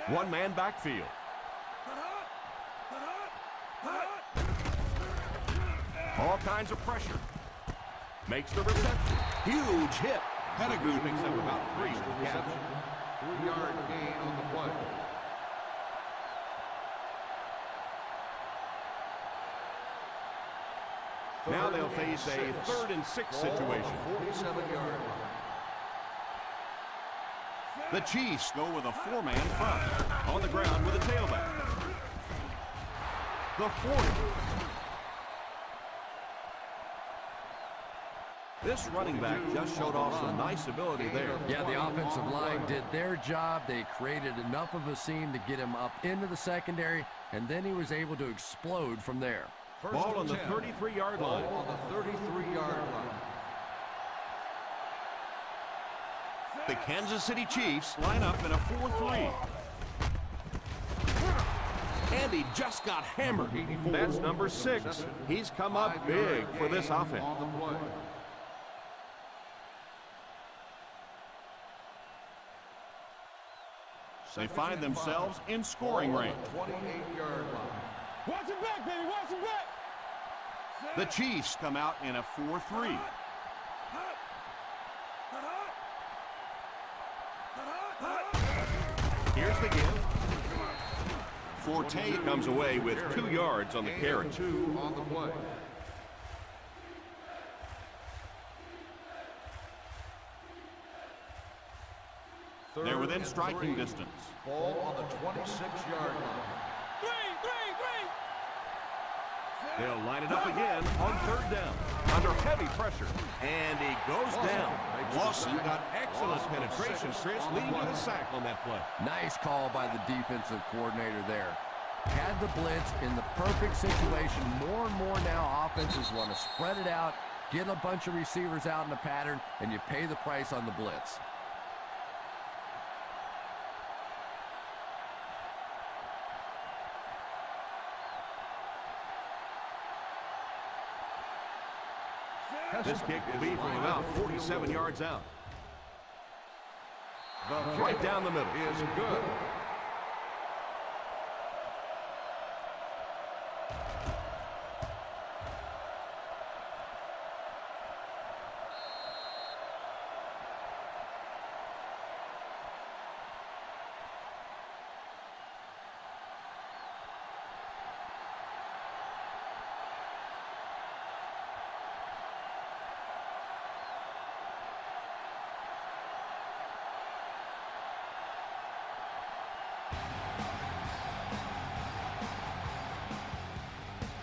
1-man backfield. All kinds of pressure. Makes the reception. Huge hit. Pettigrew picks up about 3 with the catch. 3-yard gain on the play. Now they'll face a 3rd and 6 situation. 47-yard line. The Chiefs go with a 4-man front. On the ground with a tailback. The 40. This running back just showed off some nice ability there. Yeah, the offensive line did their job. They created enough of a seam to get him up into the secondary, and then he was able to explode from there. Ball on the 33-yard line. Ball on the 33-yard line. The Kansas City Chiefs line up in a 4-3. And he just got hammered. That's number 6. He's come up big for this offense. On the play. They find themselves in scoring range. 28-yard line. Watch it back, baby. Watch it back. The Chiefs come out in a 4-3. Here's the give. Forte comes away with 2 yards on the carry. 2 on the play. They're within striking distance. Ball on the 26-yard line. Three. They'll line it up again on 3rd down. Under heavy pressure. And he goes down. Lawson got excellent penetration, Chris, leading to the sack on that play. Nice call by the defensive coordinator there. Had the blitz in the perfect situation. More and more now offenses want to spread it out, get a bunch of receivers out in the pattern, and you pay the price on the blitz. This kick will be from about 47 yards out. Right down the middle. Is good.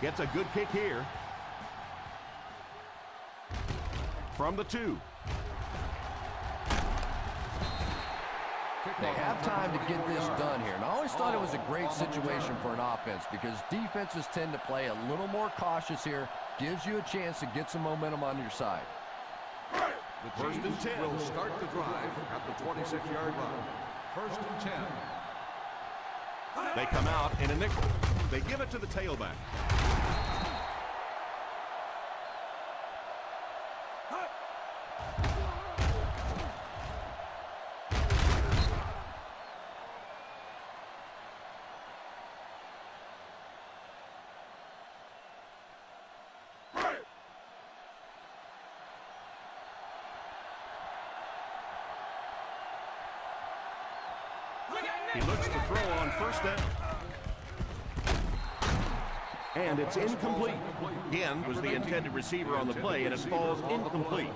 Gets a good kick here. From the 2. They have time to get this done here. And I always thought it was a great situation for an offense because defenses tend to play a little more cautious here. Gives you a chance to get some momentum on your side. The 1st and 10 will start the drive at the 26-yard line. 1st and 10. They come out in a nickel. They give it to the tailback. He looks to throw on 1st down. And it's incomplete. Again was the intended receiver on the play, and it falls incomplete.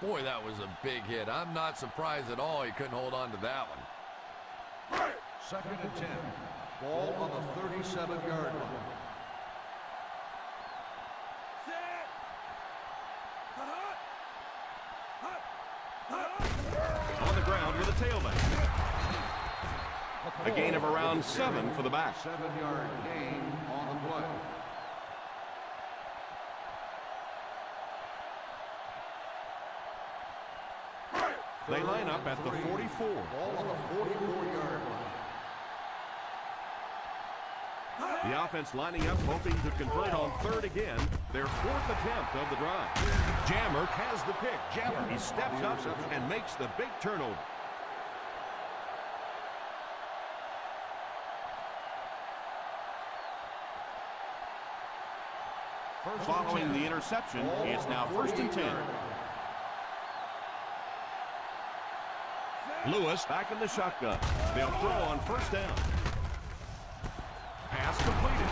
Boy, that was a big hit. I'm not surprised at all he couldn't hold on to that one. 2nd and 10. Ball on the 37-yard line. On the ground with a tailback. A gain of around 7 for the back. 7-yard gain on the play. They line up at the 44. Ball on the 44-yard line. The offense lining up, hoping to convert on 3rd again. Their 4th attempt of the drive. Jammer has the pick. Jammer, he steps up and makes the big turnover. Following the interception, it's now 1st and 10. Lewis back in the shotgun. They'll throw on 1st down. Pass completed.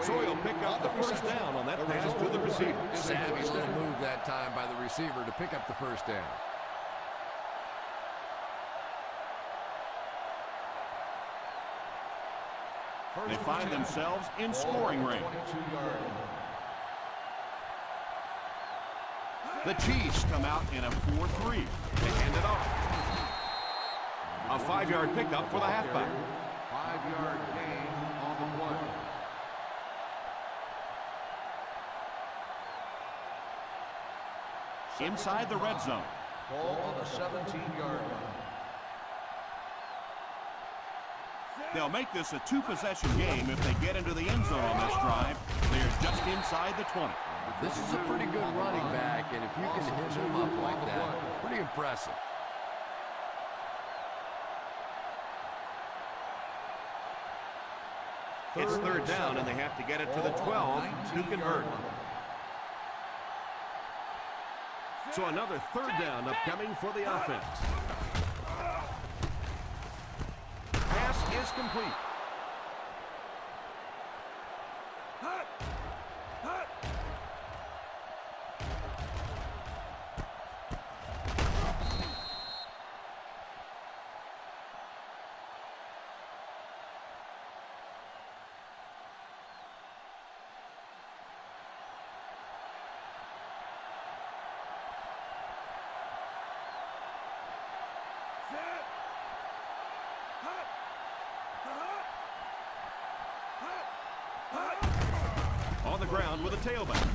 So he'll pick up the first down on that pass to the receiver. Savvy little move that time by the receiver to pick up the first down. They find themselves in scoring range. The Chiefs come out in a 4-3. They hand it off. A 5-yard pickup for the halfback. 5-yard gain on the play. Inside the red zone. Ball on the 17-yard line. They'll make this a 2-possession game if they get into the end zone on this drive. They're just inside the 20. This is a pretty good running back, and if you can hit him up like that, pretty impressive. It's third down, and they have to get it to the 12 to convert. So another third down upcoming for the offense. Pass is complete. On the ground with a tailback.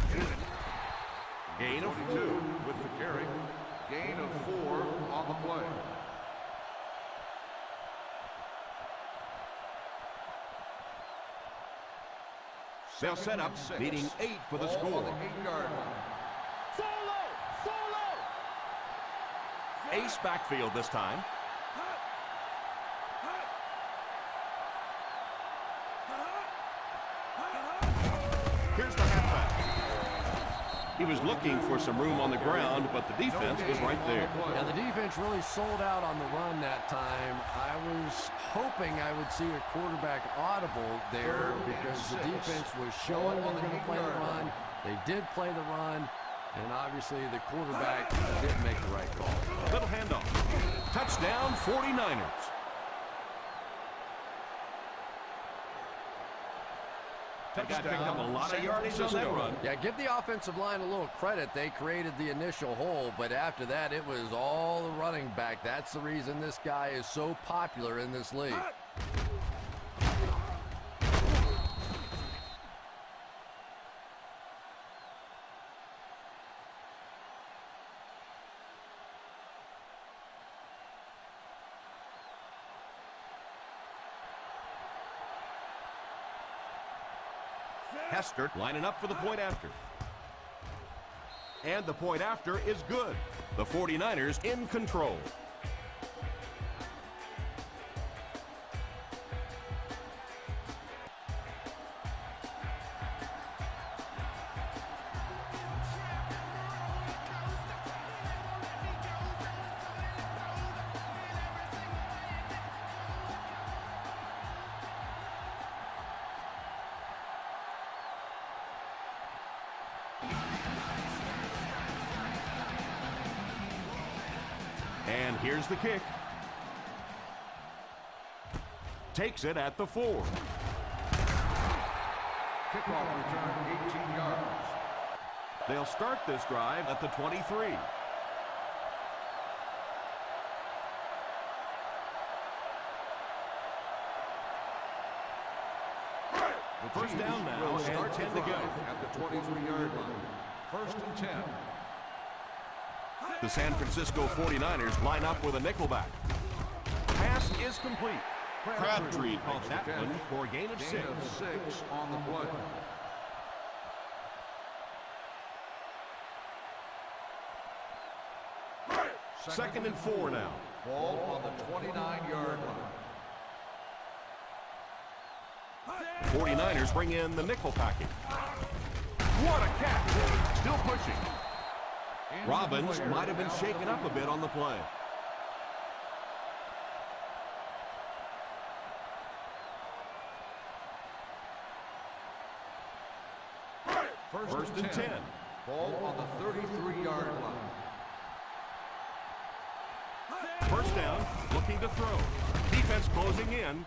Gain of 2 with the carry. Gain of 4 on the play. They'll set up, needing 8 for the score. On the 8-yard line. Ace backfield this time. Here's the halfback. He was looking for some room on the ground, but the defense was right there. Yeah, the defense really sold out on the run that time. I was hoping I would see a quarterback audible there because the defense was showing they were going to play the run. They did play the run, and obviously the quarterback didn't make the right call. Little handoff. Touchdown, 49ers. They got picked up a lot of yardage on that run. Yeah, give the offensive line a little credit. They created the initial hole, but after that, it was all the running back. That's the reason this guy is so popular in this league. Hester lining up for the point after. And the point after is good. The 49ers in control. And here's the kick. Takes it at the 4. Kickoff return, 18 yards. They'll start this drive at the 23. First down now, and 10 to go. At the 23-yard line. First and 10. The San Francisco 49ers line up with a nickelback. Pass is complete. Crabtree caught that one for a gain of 6. Gain of 6 on the play. Second and 4 now. Ball on the 29-yard line. 49ers bring in the nickel package. What a catch! Still pushing. Robbins might have been shaken up a bit on the play. First and 10. Ball on the 33-yard line. First down, looking to throw. Defense closing in.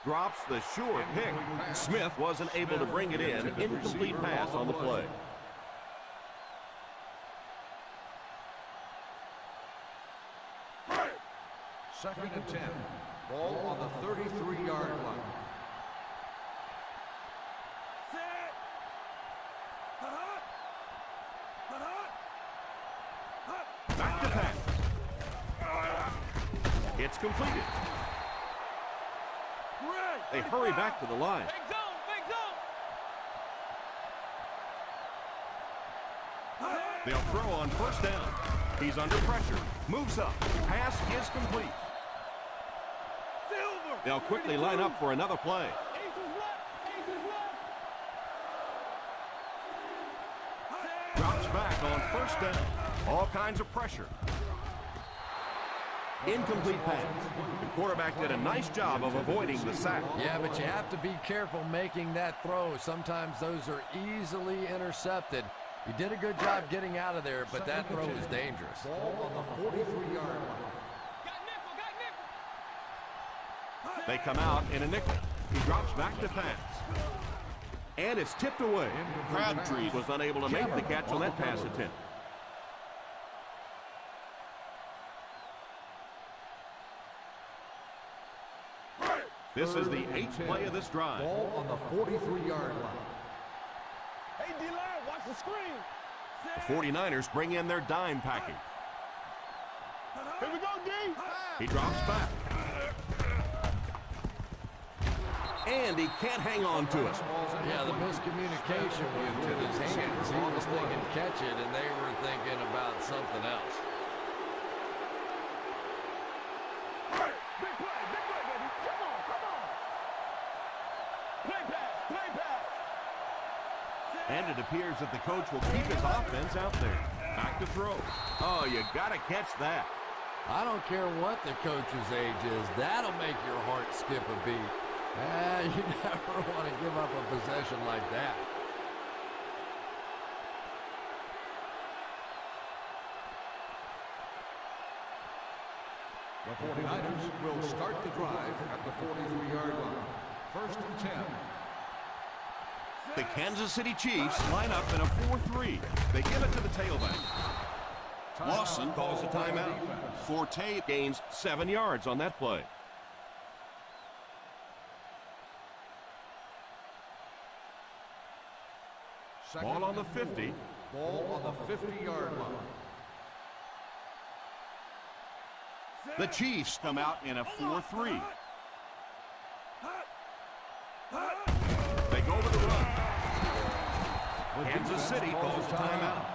Drops the sure pick. Smith wasn't able to bring it in. Incomplete pass on the play. Second and 10. Ball on the 33-yard line. Back to pass. It's completed. They hurry back to the line. They'll throw on first down. He's under pressure. Moves up. Pass is complete. They'll quickly line up for another play. Drops back on first down. All kinds of pressure. Incomplete pass. The quarterback did a nice job of avoiding the sack. Yeah, but you have to be careful making that throw. Sometimes those are easily intercepted. He did a good job getting out of there, but that throw is dangerous. Ball on the 43-yard line. They come out in a nickel. He drops back to pass. And it's tipped away. Crabtree was unable to make the catch on that pass attempt. This is the 8th play of this drive. Ball on the 43-yard line. Hey, D-line, watch the screen. The 49ers bring in their dime package. Here we go, D. He drops back. And he can't hang on to it. Yeah, the miscommunication was with his hands. He was thinking catch it, and they were thinking about something else. Big play, baby. Come on. Play pass. And it appears that the coach will keep his offense out there. Back to throw. Oh, you got to catch that. I don't care what the coach's age is. That'll make your heart skip a beat. You never want to give up a possession like that. The 49ers will start the drive at the 43-yard line. First and 10. The Kansas City Chiefs line up in a 4-3. They give it to the tailback. Lawson calls a timeout. Forte gains 7 yards on that play. Ball on the 50. Ball on the 50-yard line. The Chiefs come out in a 4-3. They go to the run. Kansas City calls a timeout.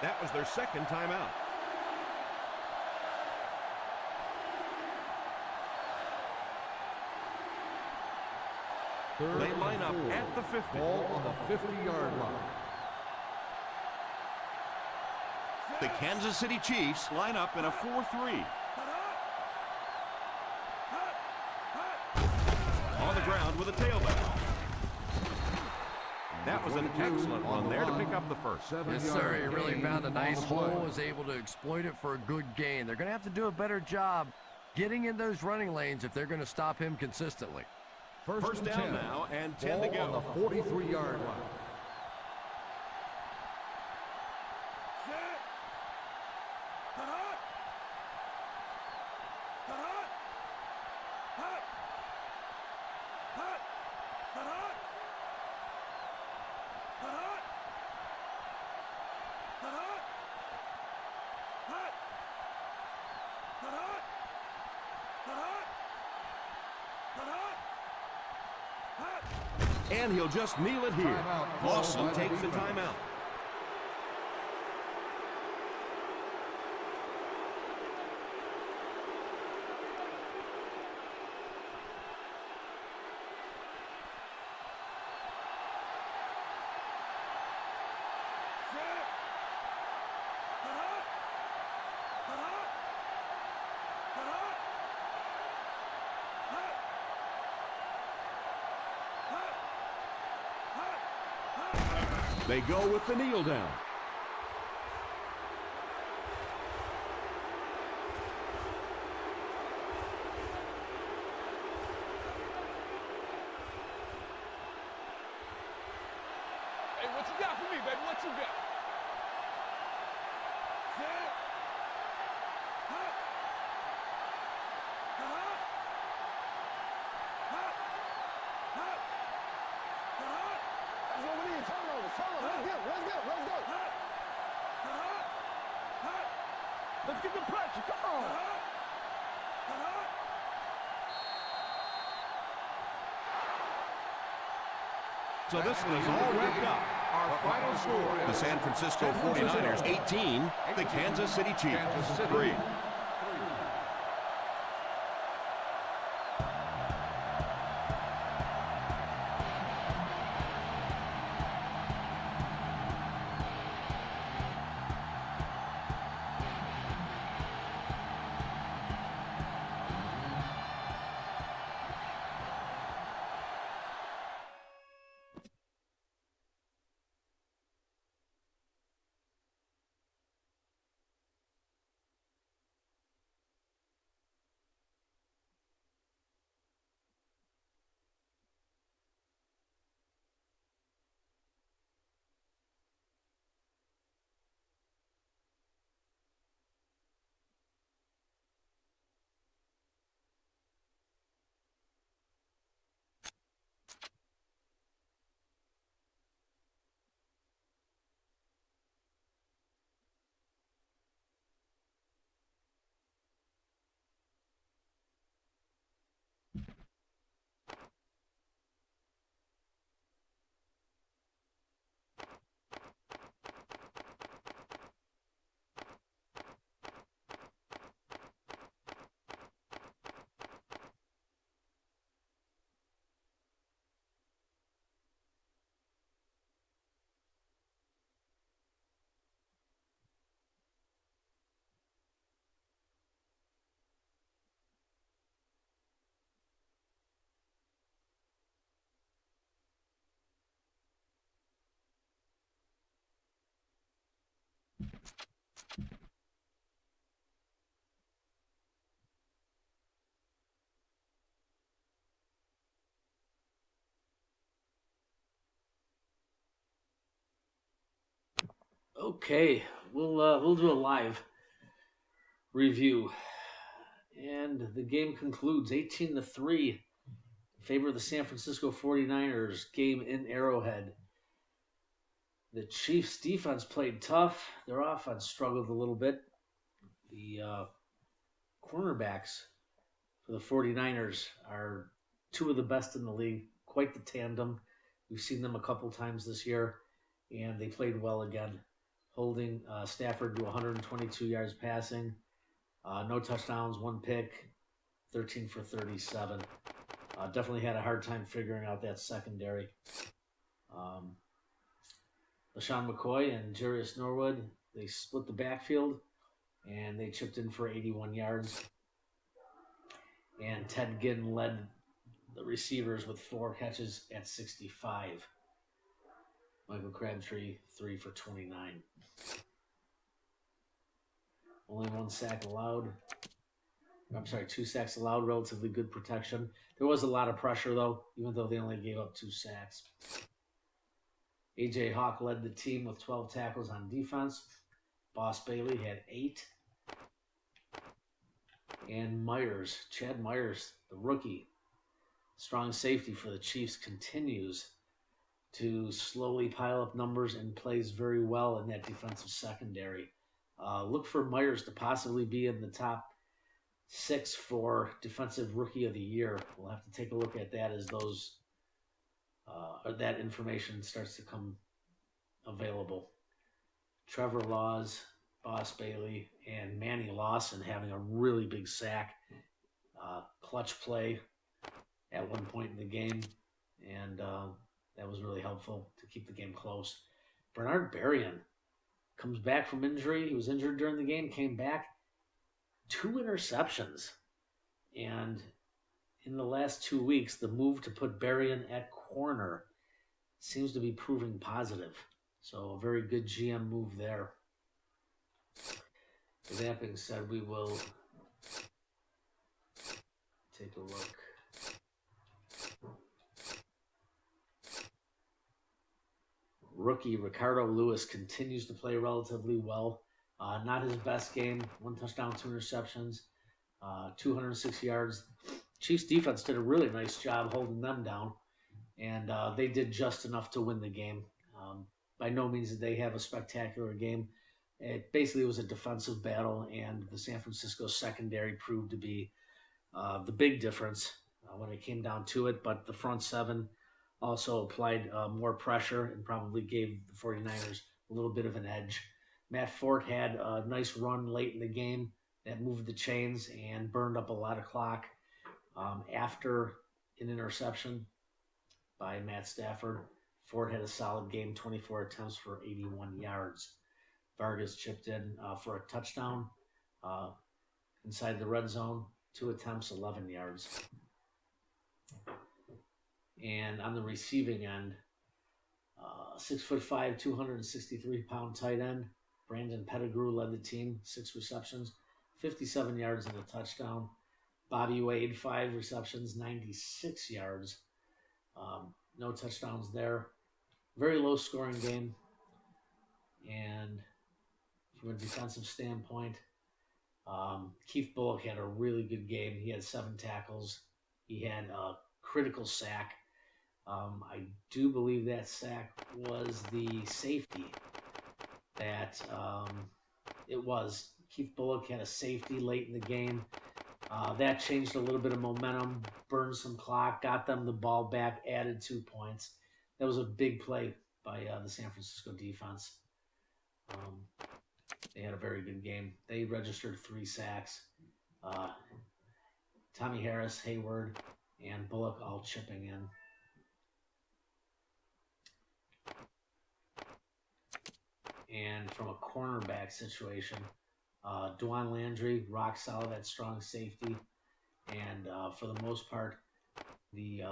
That was their second timeout. They line up at the 50. Ball on the 50-yard line. The Kansas City Chiefs line up in a 4-3. On the ground with a tailback. That was an excellent run there to pick up the first. Yes, sir. He really found a nice hole, was able to exploit it for a good gain. They're going to have to do a better job getting in those running lanes if they're going to stop him consistently. First down now and 10 to go. On the 43-yard line. And he'll just kneel it here. Timeout. Lawson takes the timeout. They go with the kneel down. Hey, what you got for me, baby? What you got? Set. Hut. Hut. Hut. Hut. Hut. That's what we need. Turnovers. Let's go. Hut. Hut. Hut. Let's get the pressure. Come on. Hut. Hut. So this one is all wrapped up. Our final score, the San Francisco 49ers 18, the Kansas City Chiefs 3. Okay, we'll do a live review, and the game concludes 18-3 in favor of the San Francisco 49ers. Game in Arrowhead. The Chiefs' defense played tough. Their offense struggled a little bit. The cornerbacks for the 49ers are two of the best in the league. Quite the tandem. We've seen them a couple times this year, and they played well again, holding Stafford to 122 yards passing, no touchdowns, one pick, 13 for 37. Definitely had a hard time figuring out that secondary. LaShawn McCoy and Jarius Norwood, they split the backfield, and they chipped in for 81 yards. And Ted Ginn led the receivers with 4 catches at 65. Michael Crabtree, 3 for 29. Only 1 sack allowed. I'm sorry, 2 sacks allowed, relatively good protection. There was a lot of pressure, though, even though they only gave up 2 sacks. A.J. Hawk led the team with 12 tackles on defense. Boss Bailey had 8. And Myers, Chad Myers, the rookie, strong safety for the Chiefs, continues to slowly pile up numbers and plays very well in that defensive secondary. Look for Myers to possibly be in the top 6 for Defensive Rookie of the Year. We'll have to take a look at that as those that information starts to come available. Trevor Laws, Boss Bailey, and Manny Lawson having a really big sack, clutch play at one point in the game, and that was really helpful to keep the game close. Bernard Berrien comes back from injury. He was injured during the game, came back, 2 interceptions. And in the last 2 weeks, the move to put Berrien at corner seems to be proving positive. So a very good GM move there. With that being said, we will take a look. Rookie Ricardo Lewis continues to play relatively well. Not his best game. 1 touchdown, 2 interceptions, 206 yards. Chiefs defense did a really nice job holding them down, and they did just enough to win the game. By no means did they have a spectacular game. It basically was a defensive battle, and the San Francisco secondary proved to be the big difference when it came down to it. But the front seven also applied more pressure and probably gave the 49ers a little bit of an edge. Matt Fort had a nice run late in the game that moved the chains and burned up a lot of clock. After an interception by Matt Stafford, Ford had a solid game, 24 attempts for 81 yards. Vargas chipped in for a touchdown inside the red zone, 2 attempts, 11 yards. And on the receiving end, 6'5", 263-pound tight end, Brandon Pettigrew led the team, 6 receptions, 57 yards and a touchdown. Bobby Wade, 5 receptions, 96 yards. No touchdowns there. Very low scoring game. And from a defensive standpoint, Keith Bullock had a really good game. He had 7 tackles. He had a critical sack. I do believe that sack was the safety that it was. Keith Bullock had a safety late in the game. That changed a little bit of momentum, burned some clock, got them the ball back, added 2 points. That was a big play by the San Francisco defense. They had a very good game. They registered 3 sacks. Tommy Harris, Hayward, and Bullock all chipping in. And from a cornerback situation, Dwan Landry, rock solid at strong safety. And for the most part, the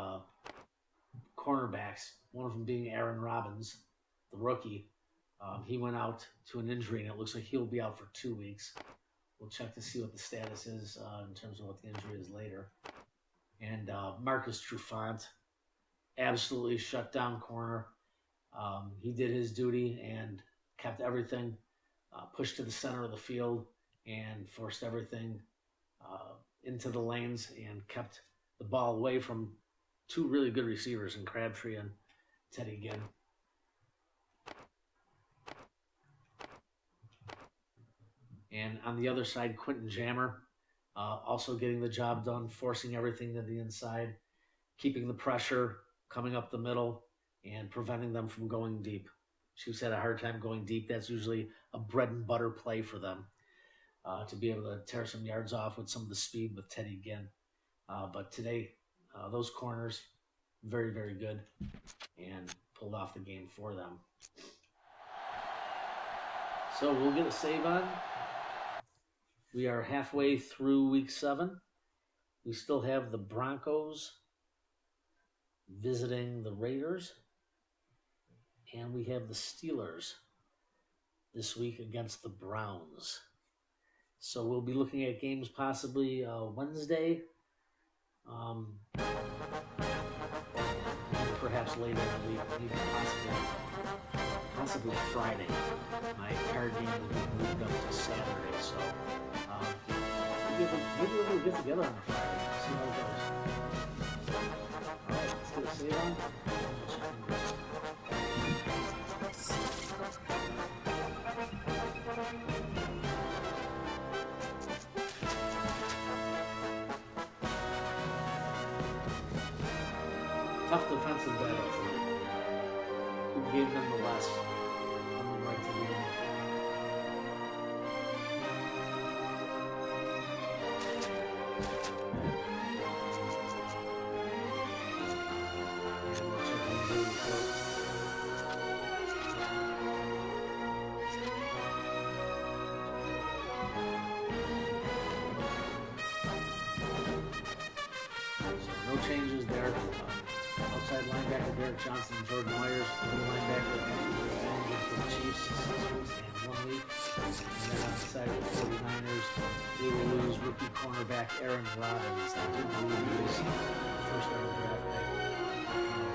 cornerbacks, one of them being Aaron Robbins, the rookie, he went out to an injury, and it looks like he'll be out for 2 weeks. We'll check to see what the status is in terms of what the injury is later. And Marcus Trufant, absolutely shut down corner. He did his duty and kept everything pushed to the center of the field and forced everything into the lanes and kept the ball away from 2 really good receivers in Crabtree and Teddy Ginn. And on the other side, Quentin Jammer also getting the job done, forcing everything to the inside, keeping the pressure, coming up the middle, and preventing them from going deep. Chiefs had a hard time going deep. That's usually a bread and butter play for them, to be able to tear some yards off with some of the speed with Teddy Ginn. But today, those corners, very, very good, and pulled off the game for them. So we'll get a save on. We are halfway through week 7. We still have the Broncos visiting the Raiders. And we have the Steelers this week against the Browns. So we'll be looking at games possibly Wednesday. Perhaps later in the week, maybe possibly Friday. My card game is being moved up to Saturday, so maybe we'll get together on a Friday. See how it goes. All right, let's get a save on. Tough defensive battle tonight. Who gave them the less on the right to win? So no changes there. outside linebacker Derek Johnson and Jordan Myers. Middle linebacker Bellinger for the Chiefs, 6 weeks and 1 week. And then outside the 49ers, they will lose rookie cornerback Aaron Robbins. I do believe he was first ever draft pick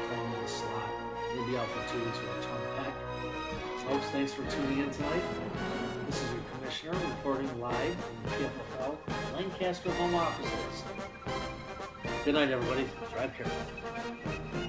playing in the slot. He'll be out for 2 weeks with a torn pec. Folks, thanks for tuning in tonight. This is your commissioner reporting live from the PFFL Lancaster home offices. Good night, everybody. Drive careful.